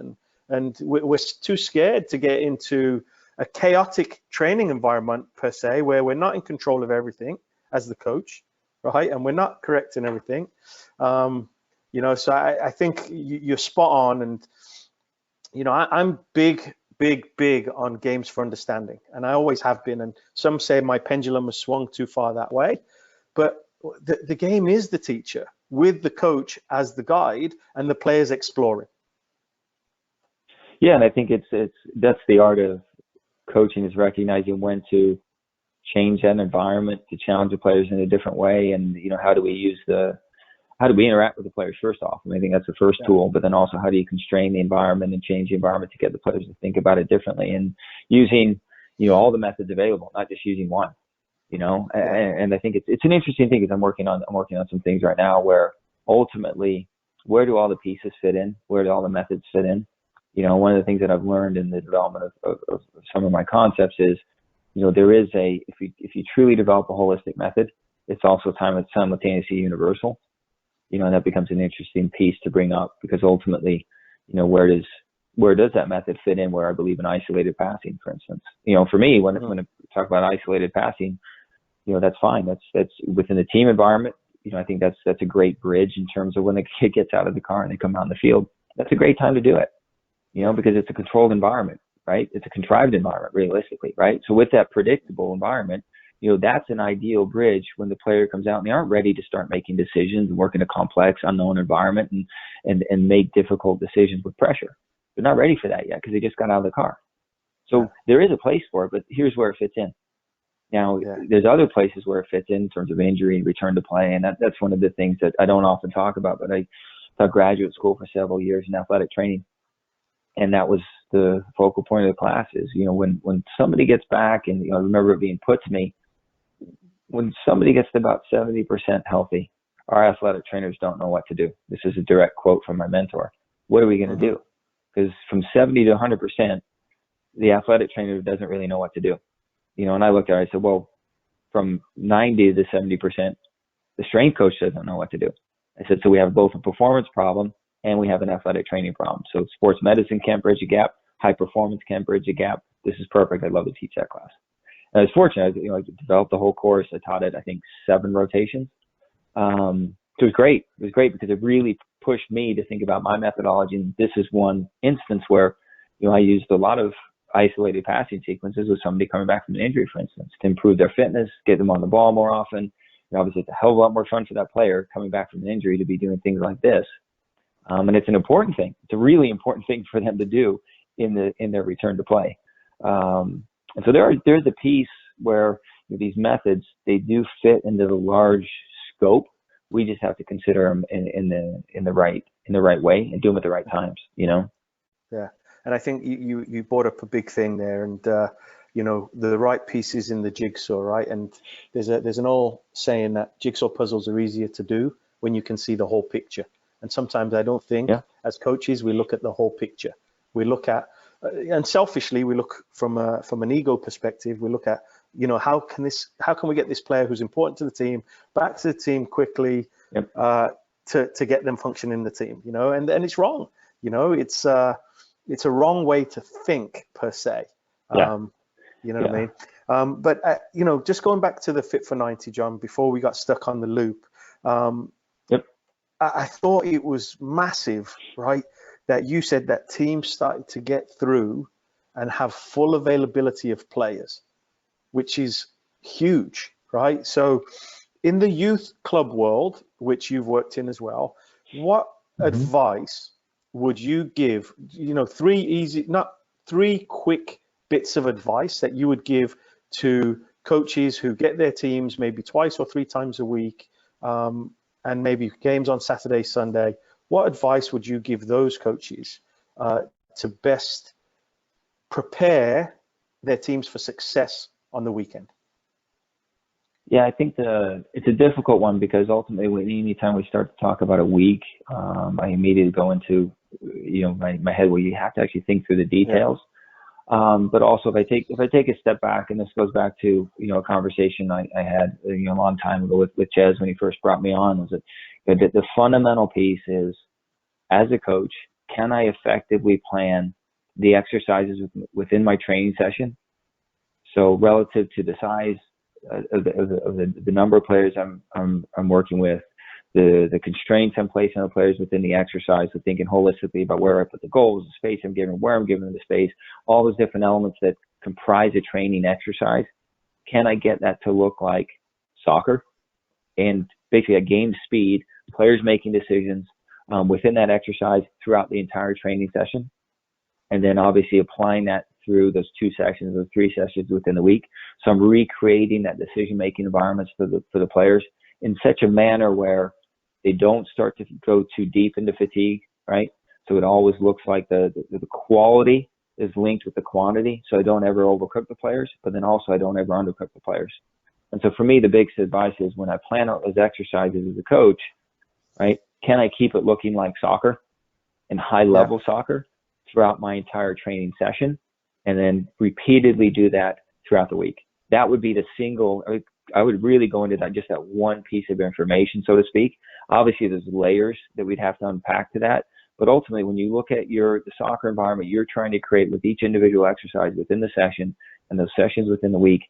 Speaker 2: And we're too scared to get into a chaotic training environment per se, where we're not in control of everything as the coach, right? And we're not correcting everything. So I think you're spot on. And, I'm big on games for understanding. And I always have been. And some say my pendulum has swung too far that way. But the game is the teacher with the coach as the guide and the players exploring.
Speaker 1: Yeah, and I think that's the art of coaching, is recognizing when to change that environment to challenge the players in a different way, and how do we interact with the players first off? I think that's the first tool, but then also how do you constrain the environment and change the environment to get the players to think about it differently, and using all the methods available, not just using one. And I think it's an interesting thing, because I'm working on some things right now where ultimately, where do all the pieces fit in? Where do all the methods fit in? One of the things that I've learned in the development of some of my concepts is, there is if you truly develop a holistic method, it's also simultaneously universal. And that becomes an interesting piece to bring up, because ultimately, where does that method fit in where I believe in isolated passing, for instance? For me, when I talk about isolated passing, that's fine. That's within the team environment. I think that's a great bridge in terms of when the kid gets out of the car and they come out in the field. That's a great time to do it, because it's a controlled environment, right? It's a contrived environment, realistically, right? So with that predictable environment, that's an ideal bridge when the player comes out and they aren't ready to start making decisions and work in a complex, unknown environment and make difficult decisions with pressure. They're not ready for that yet because they just got out of the car. So there is a place for it, but here's where it fits in. Now, there's other places where it fits in terms of injury and return to play, and that's one of the things that I don't often talk about, but I taught graduate school for several years in athletic training. And that was the focal point of the classes. When somebody gets back, and I remember it being put to me, when somebody gets to about 70% healthy, our athletic trainers don't know what to do. This is a direct quote from my mentor. What are we going to do? Because from 70 to 100%, the athletic trainer doesn't really know what to do. And I looked at it, I said, well, from 90 to 70%, the strength coach doesn't know what to do. I said, so we have both a performance problem and we have an athletic training problem. So sports medicine can't bridge a gap. High performance can't bridge a gap. This is perfect. I'd love to teach that class. And I was fortunate, I developed the whole course. I taught it, I think, 7 rotations. So it was great. It was great because it really pushed me to think about my methodology. And this is one instance where, I used a lot of isolated passing sequences with somebody coming back from an injury, for instance, to improve their fitness, get them on the ball more often. Obviously, it's a hell of a lot more fun for that player coming back from an injury to be doing things like this. And it's an important thing. It's a really important thing for them to do in their return to play. And so there's a piece where these methods, they do fit into the large scope. We just have to consider them in the right way and do them at the right times.
Speaker 2: Yeah, and I think you brought up a big thing there, and the right pieces in the jigsaw, right? And there's an old saying that jigsaw puzzles are easier to do when you can see the whole picture. And sometimes I don't think as coaches we look at the whole picture. We look at and selfishly we look from an ego perspective. We look at how can we get this player who's important to the team back to the team quickly to get them functioning in the team. And it's wrong. It's a wrong way to think per se. What I mean? But just going back to the Fit for 90, John, before we got stuck on the loop, I thought it was massive, right? That you said that teams started to get through and have full availability of players, which is huge, right? So in the youth club world, which you've worked in as well, what advice would you give, 3 quick bits of advice that you would give to coaches who get their teams maybe 2 or 3 times a week, and maybe games on Saturday, Sunday? What advice would you give those coaches to best prepare their teams for success on the weekend?
Speaker 1: Yeah, I think it's a difficult one because ultimately, anytime we start to talk about a week, I immediately go into my head where you have to actually think through the details. But also, if I take a step back, and this goes back to a conversation I had a long time ago with Ches when he first brought me on, was that the fundamental piece is, as a coach, can I effectively plan the exercises within my training session? So relative to the size of the number of players I'm working with, the constraints I'm placing on the players within the exercise, so thinking holistically about where I put the goals, the space I'm giving, where I'm giving them the space, all those different elements that comprise a training exercise. Can I get that to look like soccer? And basically at game speed, players making decisions within that exercise throughout the entire training session. And then obviously applying that through those 2 sessions or 3 sessions within the week. So I'm recreating that decision-making environments for the players in such a manner where they don't start to go too deep into fatigue, right? So it always looks like the quality is linked with the quantity. So I don't ever overcook the players, but then also I don't ever undercook the players. And so for me, the biggest advice is when I plan out those exercises as a coach, right? Can I keep it looking like soccer and high level soccer throughout my entire training session, and then repeatedly do that throughout the week? That would be the single. I would really go into that, just that one piece of information, so to speak. Obviously, there's layers that we'd have to unpack to that. But ultimately, when you look at the soccer environment you're trying to create with each individual exercise within the session and those sessions within the week,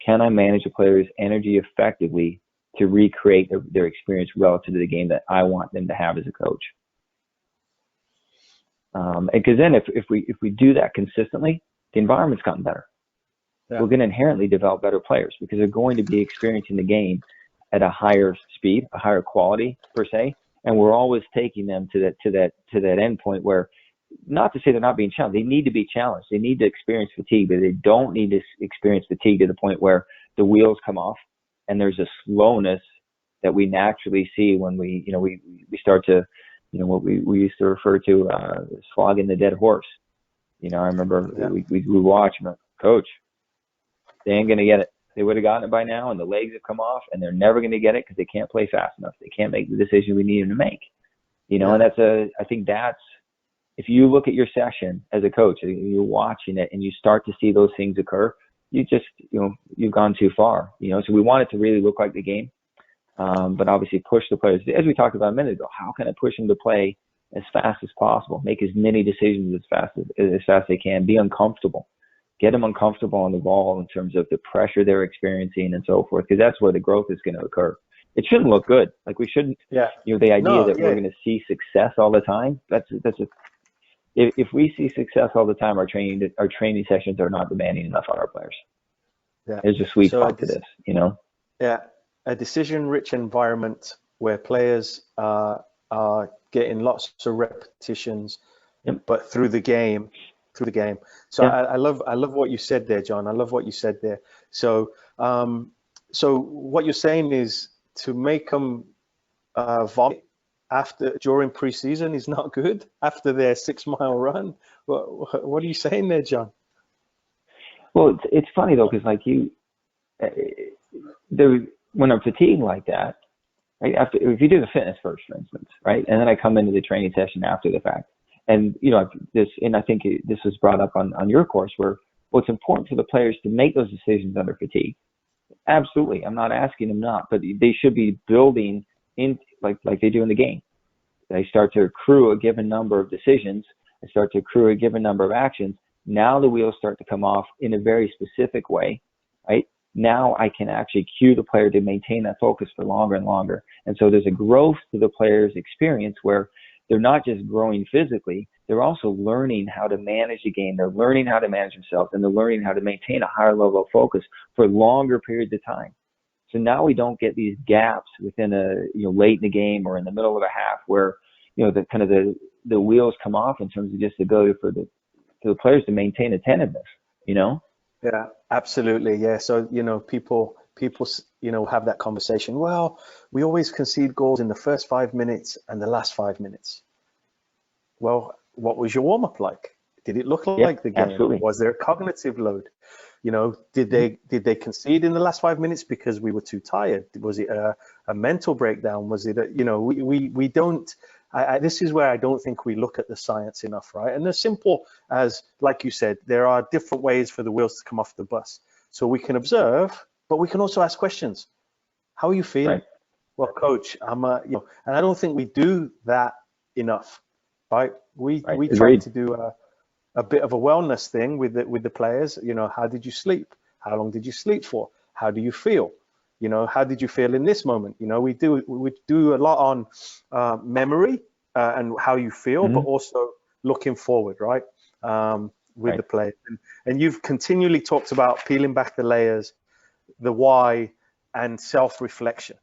Speaker 1: can I manage the player's energy effectively to recreate their experience relative to the game that I want them to have as a coach? Because then if we do that consistently, the environment's gotten better. We're going to inherently develop better players because they're going to be experiencing the game at a higher speed, a higher quality per se, and we're always taking them to that end point where, not to say they're not being challenged, they need to be challenged. They need to experience fatigue, but they don't need to experience fatigue to the point where the wheels come off and there's a slowness that we naturally see when we start to, what we used to refer to slogging the dead horse. I remember we watch, coach, they ain't going to get it. They would have gotten it by now, and the legs have come off, and they're never going to get it because they can't play fast enough. They can't make the decision we need them to make. And I think that's, if you look at your session as a coach, you're watching it, and you start to see those things occur, you've gone too far. So we want it to really look like the game, but obviously push the players. As we talked about a minute ago, how can I push them to play as fast as possible, make as many decisions as fast as they can, be uncomfortable, get them uncomfortable on the ball in terms of the pressure they're experiencing and so forth, because that's where the growth is going to occur. It shouldn't look good. Like we shouldn't,
Speaker 2: Yeah.
Speaker 1: the idea
Speaker 2: No,
Speaker 1: that we're going to see success all the time. If we see success all the time, our training sessions are not demanding enough on our players.
Speaker 2: Yeah.
Speaker 1: There's a sweet spot to this,
Speaker 2: Yeah. A decision-rich environment where players are getting lots of repetitions,
Speaker 1: Yep.
Speaker 2: but through the game. So
Speaker 1: Yeah.
Speaker 2: I love what you said there, John. I love what you said there. So so what you're saying is to make them vomit during preseason is not good after their 6-mile run. What are you saying there, John?
Speaker 1: Well, it's funny though, because like when I'm fatigued like that, right? If you do the fitness first, for instance, right, and then I come into the training session after the fact, and I think this was brought up on your course, where it's important for the players to make those decisions under fatigue. Absolutely, I'm not asking them not, but they should be building in like they do in the game. They start to accrue a given number of decisions. They start to accrue a given number of actions. Now the wheels start to come off in a very specific way, right? Now I can actually cue the player to maintain that focus for longer and longer. And so there's a growth to the player's experience where they're not just growing physically, they're also learning how to manage the game. They're learning how to manage themselves, and they're learning how to maintain a higher level of focus for longer periods of time. So now we don't get these gaps within late in the game or in the middle of a half where, the wheels come off in terms of just the ability for the players to maintain attentiveness,
Speaker 2: Yeah, absolutely. Yeah. So, people, have that conversation. Well, we always concede goals in the first 5 minutes and the last 5 minutes. Well, what was your warm up like? Did it look like the game?
Speaker 1: Absolutely.
Speaker 2: Was there a cognitive load? Did they concede in the last 5 minutes because we were too tired? Was it a mental breakdown? Was it we don't. This is where I don't think we look at the science enough, right? And as simple as, like you said, there are different ways for the wheels to come off the bus. So we can observe, but we can also ask questions. How are you feeling?
Speaker 1: Right.
Speaker 2: Well, coach, and I don't think we do that enough, right? We try to do a bit of a wellness thing with the players. How did you sleep? How long did you sleep for? How do you feel? How did you feel in this moment? We do a lot on memory and how you feel, but also looking forward, right? With the players. And you've continually talked about peeling back the layers, the why, and self-reflection,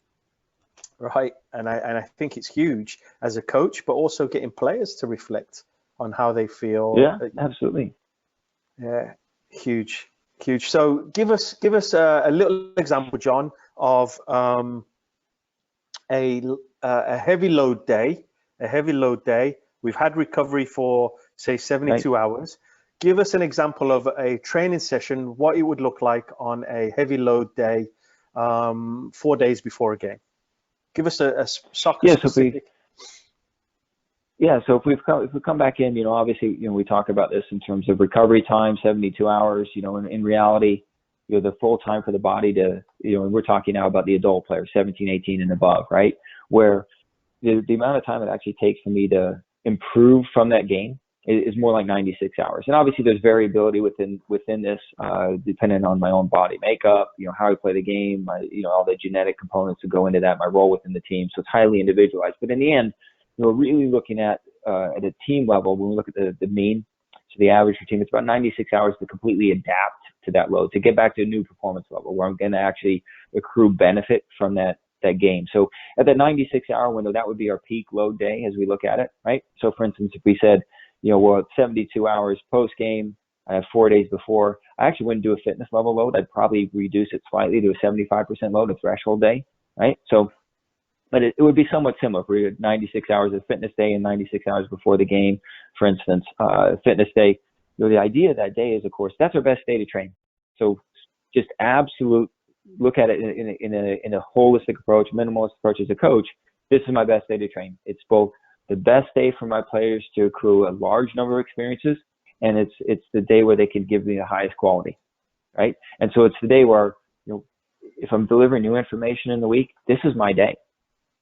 Speaker 2: right? And I think it's huge as a coach, but also getting players to reflect on how they feel.
Speaker 1: Yeah, absolutely.
Speaker 2: Yeah, huge. So give us a little example, John, of a heavy load day. We've had recovery for, say, 72 hours. Give us an example of a training session, what it would look like on a heavy load day, 4 days before a game. Give us a soccer specific.
Speaker 1: So if we come back in, obviously, we talk about this in terms of recovery time, 72 hours, in reality, the full time for the body to, and we're talking now about the adult players, 17, 18 and above, right? Where the amount of time it actually takes for me to improve from that game is more like 96 hours. And obviously there's variability within this, depending on my own body makeup, how I play the game, all the genetic components that go into that, my role within the team. So it's highly individualized, but in the end, we're really looking at a team level, when we look at the mean, so the average for team, it's about 96 hours to completely adapt to that load, to get back to a new performance level where I'm going to actually accrue benefit from that game. So at that 96-hour window, that would be our peak load day as we look at it, right? So for instance, if we said, well, at 72 hours post game, I have 4 days before, I actually wouldn't do a fitness level load. I'd probably reduce it slightly to a 75% load, a threshold day, right? So, but it would be somewhat similar. If we had 96 hours of fitness day and 96 hours before the game, for instance, fitness day, the idea of that day is, of course, that's our best day to train. So just look at it in a holistic approach, minimalist approach as a coach. This is my best day to train. It's both the best day for my players to accrue a large number of experiences, and it's the day where they can give me the highest quality, right? And so it's the day where, if I'm delivering new information in the week, this is my day.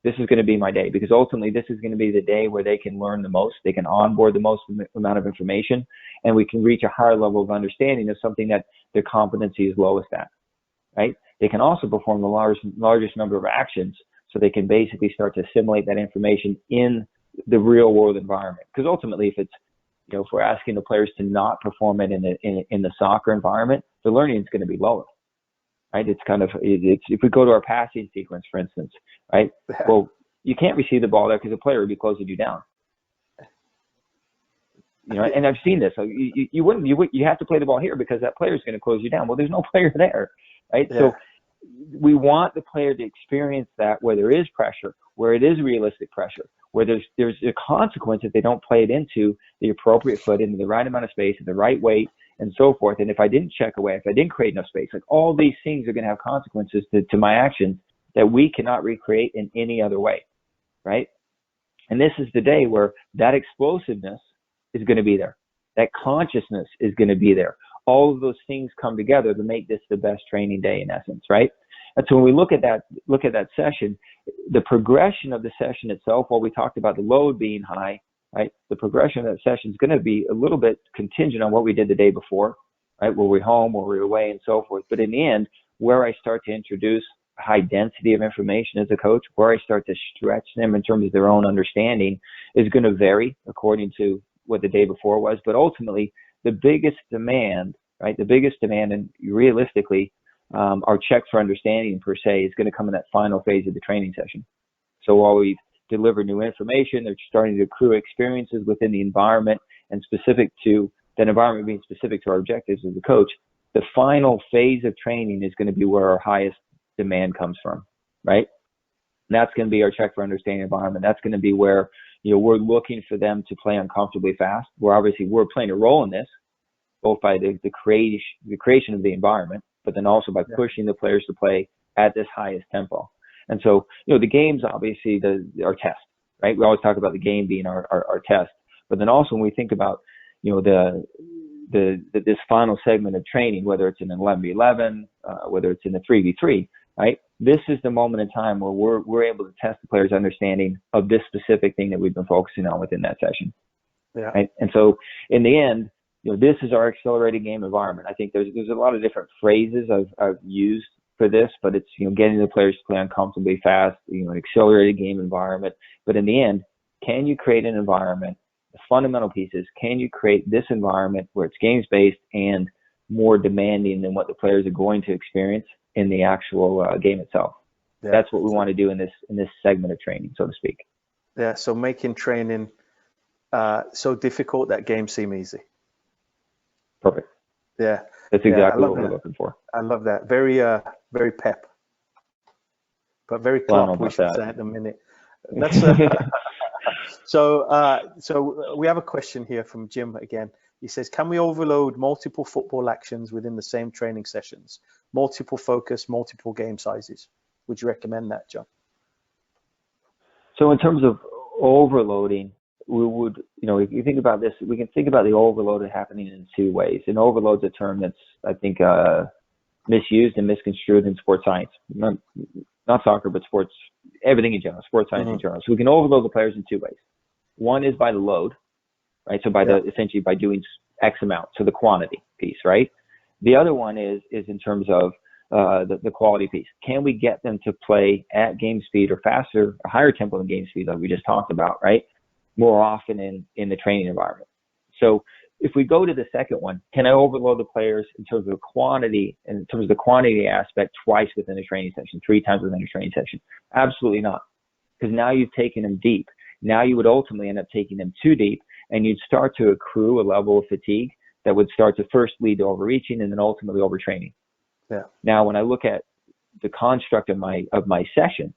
Speaker 1: this is going to be my day, because ultimately this is going to be the day where they can learn the most, they can onboard the most amount of information, and we can reach a higher level of understanding of something that their competency is lowest at, right? They can also perform the largest number of actions, so they can basically start to assimilate that information in the real world environment. Because ultimately, if it's, if we're asking the players to not perform it in the soccer environment, the learning is going to be lower, right? It's if we go to our passing sequence, for instance, right? Well, you can't receive the ball there because the player would be closing you down. And I've seen this. So you have to play the ball here because that player is going to close you down. Well, there's no player there, right? Yeah. So we want the player to experience that where there is pressure, where it is realistic pressure, where there's a consequence if they don't play it into the appropriate foot, into the right amount of space, at the right weight, and so forth. And if I didn't check away, if I didn't create enough space, like all these things are going to have consequences to my actions that we cannot recreate in any other way, right? And this is the day where that explosiveness is going to be there. That consciousness is going to be there. All of those things come together to make this the best training day in essence, right? And so when we look at that session, the progression of the session itself, while we talked about the load being high, right? The progression of that session is going to be a little bit contingent on what we did the day before, right? Were we home, were we away, and so forth. But in the end, where I start to introduce a high density of information as a coach, where I start to stretch them in terms of their own understanding, is going to vary according to what the day before was. But ultimately, the biggest demand, right? The biggest demand, and realistically, our check for understanding per se, is going to come in that final phase of the training session. So while we've delivered new information, they're starting to accrue experiences within the environment, and specific to that environment being specific to our objectives as a coach, the final phase of training is going to be where our highest demand comes from, right? And that's going to be our check for understanding environment. That's going to be where, we're looking for them to play uncomfortably fast. We're playing a role in this, both by the creation of the environment, but then also by pushing the players to play at this highest tempo. And so, the game's obviously our test, right? We always talk about the game being our test, but then also when we think about, this final segment of training, whether it's in an 11v11, whether it's in the 3v3, right? This is the moment in time where we're able to test the player's understanding of this specific thing that we've been focusing on within that session. Yeah. Right? And so in the end, this is our accelerated game environment. I think there's a lot of different phrases I've used for this, but it's, getting the players to play uncomfortably fast, an accelerated game environment. But in the end, can you create an environment? The fundamental pieces, can you create this environment where it's games-based and more demanding than what the players are going to experience in the actual game itself? Yeah. That's what we want to do in this segment of training, so to speak.
Speaker 2: Yeah, so making training so difficult that games seem easy.
Speaker 1: Perfect.
Speaker 2: Yeah.
Speaker 1: That's exactly what we're looking for.
Speaker 2: I love that. Very very pep. But very Klopp, we should say at the minute. That's So we have a question here from Jim again. He says, can we overload multiple football actions within the same training sessions? Multiple focus, multiple game sizes. Would you recommend that, John?
Speaker 1: So in terms of overloading, we would, if you think about this, we can think about the overload happening in two ways. And overload's a term that's, I think, misused and misconstrued in sports science. Not soccer, but sports, everything in general, sports science in general. So we can overload the players in two ways. One is by the load, right? So essentially by doing X amount, so the quantity piece, right? The other one is in terms of the quality piece. Can we get them to play at game speed or faster, a higher tempo than game speed, like we just talked about, right? More often in the training environment. So if we go to the second one, can I overload the players in terms of the quantity, and in terms of the quantity aspect twice within a training session, 3 times within a training session? Absolutely not. Because now you've taken them deep. Now you would ultimately end up taking them too deep, and you'd start to accrue a level of fatigue that would start to first lead to overreaching and then ultimately overtraining. Yeah. Now, when I look at the construct of my session,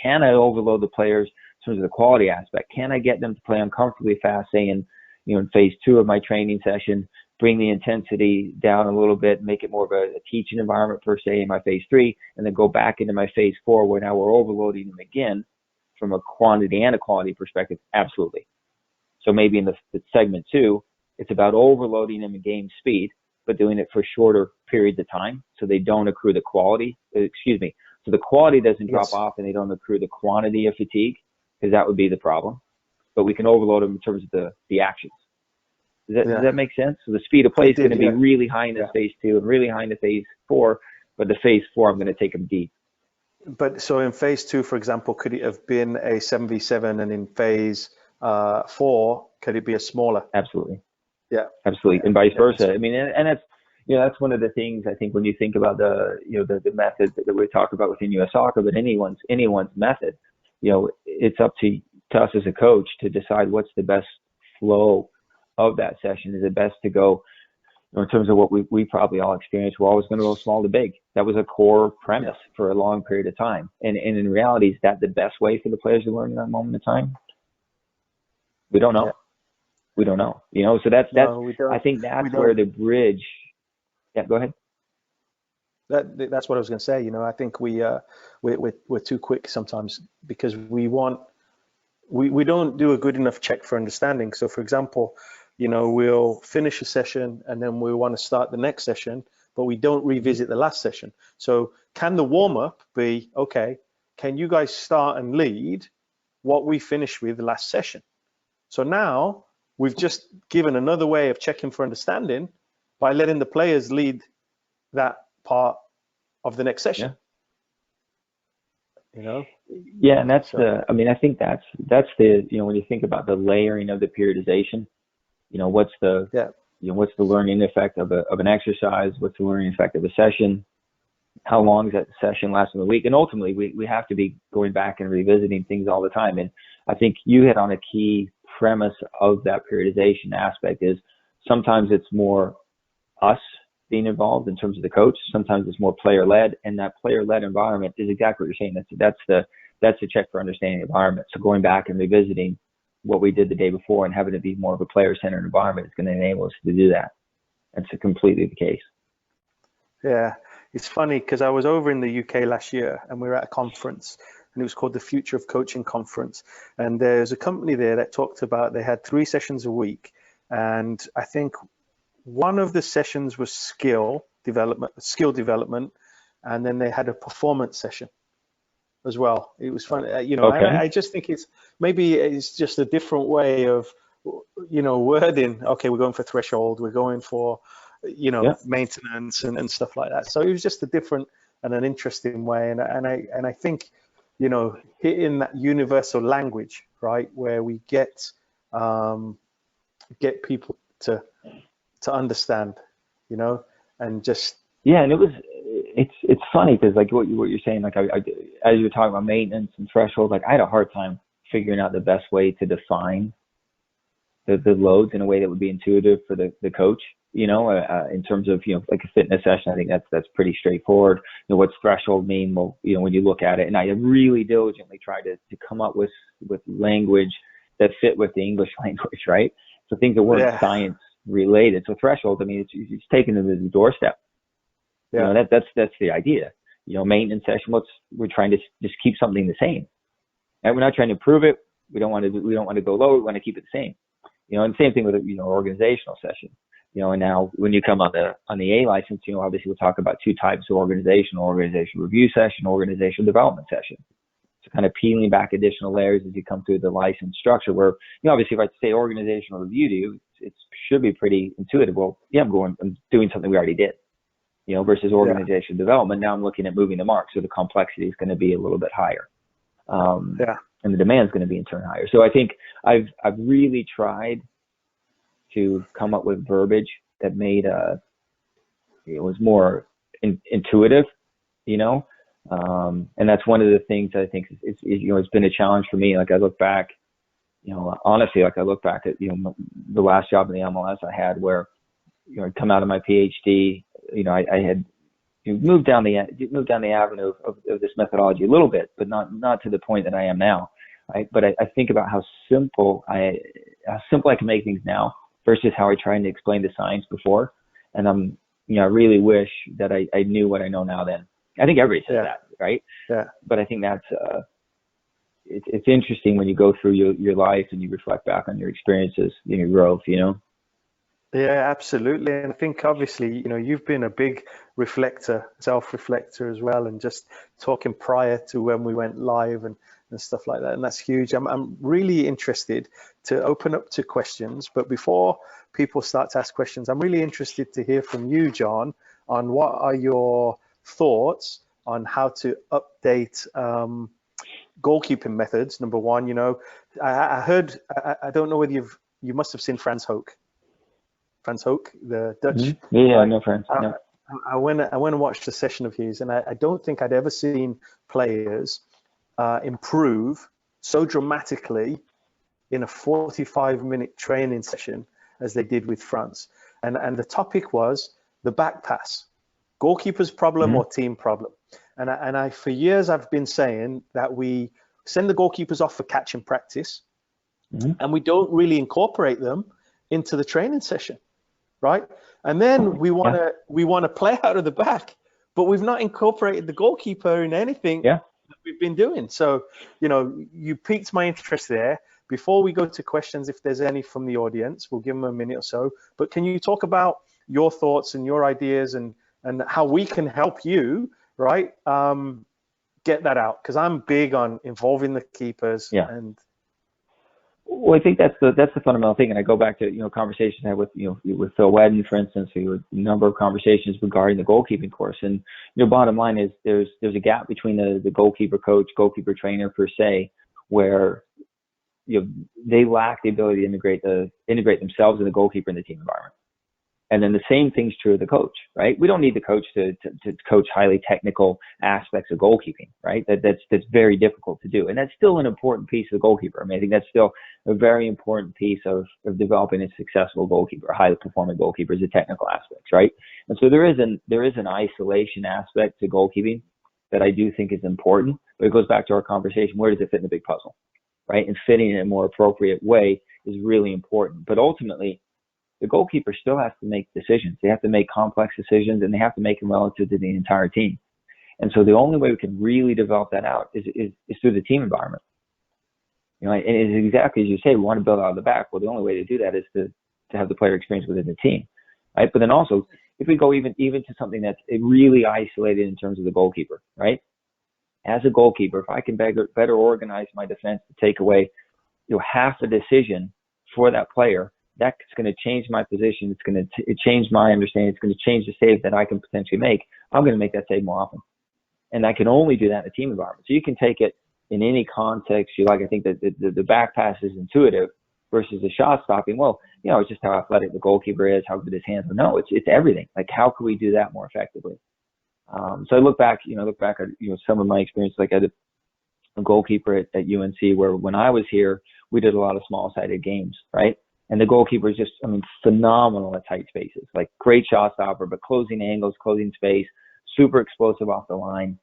Speaker 1: can I overload the players in terms of the quality aspect? Can I get them to play uncomfortably fast, say in phase 2 of my training session, bring the intensity down a little bit, make it more of a teaching environment per se in my phase 3, and then go back into my phase 4 where now we're overloading them again from a quantity and a quality perspective? Absolutely. So maybe in the segment 2, it's about overloading them in game speed, but doing it for shorter periods of time so they don't accrue the quality, So the quality doesn't drop
Speaker 2: Yes.
Speaker 1: off and they don't accrue the quantity of fatigue, because that would be the problem. But we can overload them in terms of the actions. Does
Speaker 2: Yeah.
Speaker 1: that make sense? So the speed of play
Speaker 2: It
Speaker 1: is going
Speaker 2: did.
Speaker 1: to be
Speaker 2: Yeah.
Speaker 1: really high in the
Speaker 2: Yeah.
Speaker 1: phase 2 and really high in the phase 4, but the phase 4, I'm going to take them deep.
Speaker 2: But so in phase 2, for example, could it have been a 7v7, and in phase 4, could it be a smaller?
Speaker 1: Absolutely.
Speaker 2: Yeah.
Speaker 1: Absolutely.
Speaker 2: Yeah.
Speaker 1: And vice
Speaker 2: Yeah.
Speaker 1: versa. I mean, and that's, that's one of the things I think when you think about the method that we talk about within US Soccer, but anyone's method, it's up to us as a coach to decide what's the best flow of that session. Is it best to go, in terms of what we probably all experience, we're always going to go small to big. That was a core premise for a long period of time. And in reality, is that the best way for the players to learn in that moment of time? We don't know.
Speaker 2: Yeah.
Speaker 1: We don't know. So that's
Speaker 2: No, we don't.
Speaker 1: I think
Speaker 2: We
Speaker 1: that's
Speaker 2: don't.
Speaker 1: where the bridge. Yeah, go ahead.
Speaker 2: That's what I was going to say. I think we're too quick sometimes, because we don't do a good enough check for understanding. So, for example, we'll finish a session and then we want to start the next session, but we don't revisit the last session. So, can the warm up be, okay, can you guys start and lead what we finished with the last session? So now we've just given another way of checking for understanding by letting the players lead that part of the next session.
Speaker 1: Yeah, and that's I think that's the, when you think about the layering of the periodization, what's the what's the learning effect of an exercise, what's the learning effect of a session, how long is that session lasting a week, and ultimately we have to be going back and revisiting things all the time. And I think you hit on a key premise of that periodization aspect is sometimes it's more us being involved in terms of the coach. Sometimes it's more player-led, and that player-led environment is exactly what you're saying. That's the check for understanding the environment. So going back and revisiting what we did the day before and having it be more of a player-centered environment is going to enable us to do that. That's completely the case.
Speaker 2: Yeah, it's funny because I was over in the UK last year and we were at a conference, and it was called the Future of Coaching Conference. And there's a company there that talked about, they had 3 sessions a week, and I think one of the sessions was skill development, and then they had a performance session as well. It was fun,
Speaker 1: Okay.
Speaker 2: I just think maybe it's just a different way of, wording. Okay, we're going for threshold, we're going for, maintenance and stuff like that. So it was just a different and an interesting way. And I think, hitting that universal language, right, where we get people to understand, and just.
Speaker 1: Yeah, and it's funny because like what you're saying, like I as you were talking about maintenance and thresholds, like I had a hard time figuring out the best way to define the loads in a way that would be intuitive for the coach, in terms of, like a fitness session. I think that's pretty straightforward. What's threshold mean? Well, when you look at it, and I really diligently tried to come up with language that fit with the English language, right? So things that weren't science related. So threshold, I mean, it's taken to the doorstep.
Speaker 2: Yeah.
Speaker 1: That's the idea. Maintenance session. We're trying to just keep something the same, and we're not trying to improve it. We don't want to go low. We want to keep it the same. And same thing with organizational session. And now when you come on the A license, obviously we'll talk about 2 types of organization review session, organizational development session. So kind of peeling back additional layers as you come through the license structure, where, obviously if I say organizational review to you, it should be pretty intuitive. Well, yeah, I'm doing something we already did, versus organizational development. Now I'm looking at moving the mark. So the complexity is going to be a little bit higher. And the demand is going to be in turn higher. So I think I've really tried to come up with verbiage that made it was more intuitive, and that's one of the things I think it's been a challenge for me. Like I look back, honestly, like I look back at the last job in the MLS I had, where I'd come out of my PhD, I had moved down the avenue of this methodology a little bit, but not to the point that I am now. Right? But I think about how simple I can make things now versus how I tried to explain the science before. And I really wish that I knew what I know now then. I think everybody says that, right?
Speaker 2: Yeah.
Speaker 1: But I think that's it's interesting when you go through your life and you reflect back on your experiences and your growth,
Speaker 2: Yeah, absolutely. And I think obviously, you've been a big reflector, self-reflector as well, and just talking prior to when we went live and stuff like that. And that's huge. I'm really interested to open up to questions. But before people start to ask questions, I'm really interested to hear from you, John, on what are your thoughts on how to update goalkeeping methods. Number one, I heard, I don't know whether you must have seen Frans Hoek, the
Speaker 1: Hmm.
Speaker 2: Dutch
Speaker 1: Yeah,
Speaker 2: guy.
Speaker 1: no friends.
Speaker 2: I,
Speaker 1: No.
Speaker 2: I went and watched a session of his, and I don't think I'd ever seen players improve so dramatically in a 45-minute training session as they did with France. And the topic was the back pass, goalkeeper's problem
Speaker 1: Hmm.
Speaker 2: or team problem. And I for years I've been saying that we send the goalkeepers off for catch and practice,
Speaker 1: Hmm.
Speaker 2: and we don't really incorporate them into the training session, right? And then
Speaker 1: Yeah.
Speaker 2: we want to play out of the back, but we've not incorporated the goalkeeper in anything
Speaker 1: Yeah.
Speaker 2: that we've been doing. So, you piqued my interest there. Before we go to questions, if there's any from the audience, we'll give them a minute or so. But can you talk about your thoughts and your ideas and how we can help you, right? Get that out, because I'm big on involving the keepers
Speaker 1: Yeah.
Speaker 2: and
Speaker 1: Well, I think that's the fundamental thing, and I go back to conversations I had with with Phil Wedden, for instance. We had a number of conversations regarding the goalkeeping course, and bottom line is there's a gap between the goalkeeper coach, goalkeeper trainer per se, where they lack the ability to integrate themselves and the goalkeeper in the team environment. And then the same thing's true of the coach, right? We don't need the coach to coach highly technical aspects of goalkeeping, right? That's very difficult to do. And that's still an important piece of the goalkeeper. I mean, I think that's still a very important piece of developing a successful goalkeeper, a highly performing goalkeeper, is the technical aspects, right? And so there is an isolation aspect to goalkeeping that I do think is important, but it goes back to our conversation. Where does it fit in the big puzzle, right? And fitting in a more appropriate way is really important. But ultimately, the goalkeeper still has to make decisions. They have to make complex decisions, and they have to make them relative to the entire team. And so the only way we can really develop that out is through the team environment. And it's exactly as you say, we want to build out of the back. Well, the only way to do that is to have the player experience within the team, right? But then also, if we go even to something that's really isolated in terms of the goalkeeper, right? As a goalkeeper, if I can better organize my defense to take away half a decision for that player, that's going to change my position. It's going to change my understanding. It's going to change the save that I can potentially make. I'm going to make that save more often. And I can only do that in a team environment. So you can take it in any context you like. I think that the back pass is intuitive versus the shot stopping. Well, it's just how athletic the goalkeeper is, how good his hands are. No, it's everything. Like, how can we do that more effectively? So I look back at, some of my experience, like I did a goalkeeper at UNC, where when I was here, we did a lot of small-sided games, right? And the goalkeeper is just, phenomenal at tight spaces, like great shot stopper, but closing angles, closing space, super explosive off the line.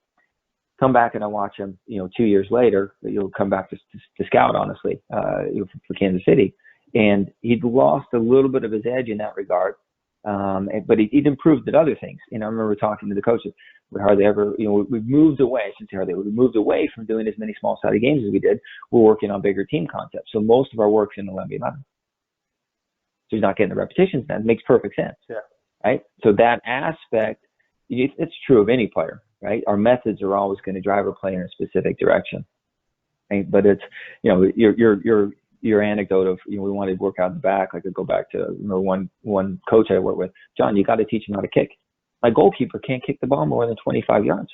Speaker 1: Come back and I watch him, 2 years later, you'll come back to scout, honestly, for Kansas City. And he'd lost a little bit of his edge in that regard. But he'd improved at other things. I remember talking to the coaches. We hardly ever, we've moved away, we moved away from doing as many small-sided games as we did. We're working on bigger team concepts. So most of our work's in 11v11. So he's not getting the repetitions then. It makes perfect sense.
Speaker 2: yeah.
Speaker 1: Right? So that aspect, it's true of any player, right? Our methods are always going to drive a player in a specific direction. Right? But it's, your anecdote of, we wanted to work out in the back. I could go back to, one coach I worked with. John, you got to teach him how to kick. My goalkeeper can't kick the ball more than 25 yards.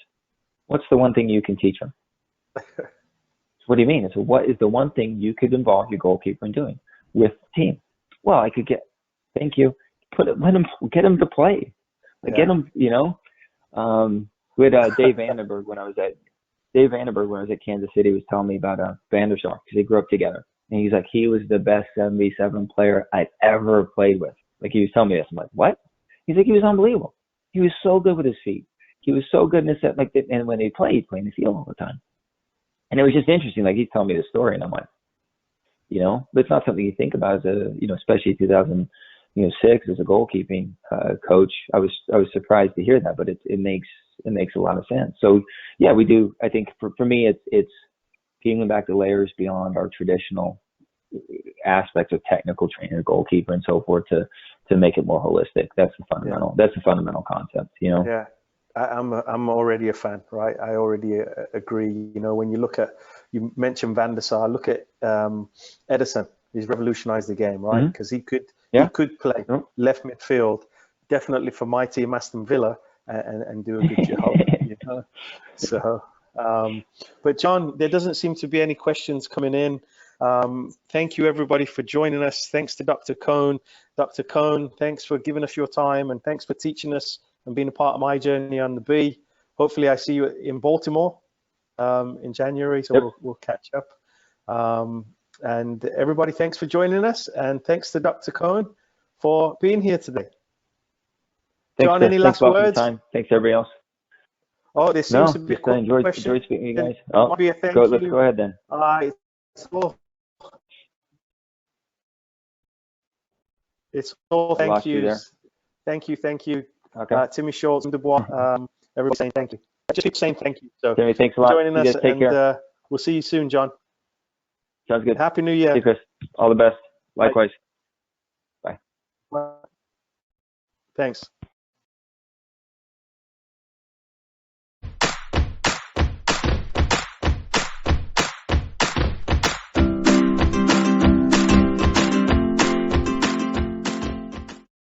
Speaker 1: What's the one thing you can teach him? What do you mean? So what is the one thing you could involve your goalkeeper in doing with the team? Well, I could thank you, get him to play. Like,
Speaker 2: Yeah.
Speaker 1: get him, we had Dave Vandenberg when I was at Kansas City, was telling me about Vanderstar, because they grew up together. And he's like, he was the best 7v7 player I've ever played with. Like, he was telling me this. I'm like, what? He's like, he was unbelievable. He was so good with his feet. He was so good in his set. Like, and when he'd play in the field all the time. And it was just interesting. Like, he's telling me the story, and I'm like, but it's not something you think about as a, especially 2006 as a goalkeeping coach. I was surprised to hear that, but it makes a lot of sense. So yeah, we do. I think for me, it's peeling back the layers beyond our traditional aspects of technical trainer, goalkeeper, and so forth to make it more holistic. That's the fundamental. That's the fundamental concept. You know.
Speaker 2: Yeah. I'm already a fan, right? I already agree. You know, when you look at, you mentioned Van der Sar, look at Edison. He's revolutionized the game, right? Because he could play left midfield, definitely for my team, Aston Villa, and do a good job. You know, so. But John, there doesn't seem to be any questions coming in. Thank you everybody for joining us. Thanks to Dr. Cohn. Dr. Cohn, thanks for giving us your time, and thanks for teaching us and being a part of my journey on the B. Hopefully I see you in Baltimore in January, so we'll catch up. And everybody, thanks for joining us, and thanks to Dr. Cohn for being here today.
Speaker 1: Thanks,
Speaker 2: John,
Speaker 1: Chris.
Speaker 2: any last words?
Speaker 1: Time. Thanks everybody else.
Speaker 2: Oh, there seems to be a
Speaker 1: enjoyed
Speaker 2: question.
Speaker 1: speaking to you guys.
Speaker 2: Oh, be a thank you.
Speaker 1: Let's go ahead then.
Speaker 2: It's all thank yous. Thank you.
Speaker 1: Okay.
Speaker 2: Timmy Schultz, Dubois, everybody saying thank you. Just keep saying thank you. So
Speaker 1: Timmy, thanks a lot.
Speaker 2: Joining us,
Speaker 1: take care.
Speaker 2: We'll see you soon, John.
Speaker 1: Sounds good.
Speaker 2: Happy New Year.
Speaker 1: See you, Chris. All the best. Likewise.
Speaker 2: Bye. Thanks.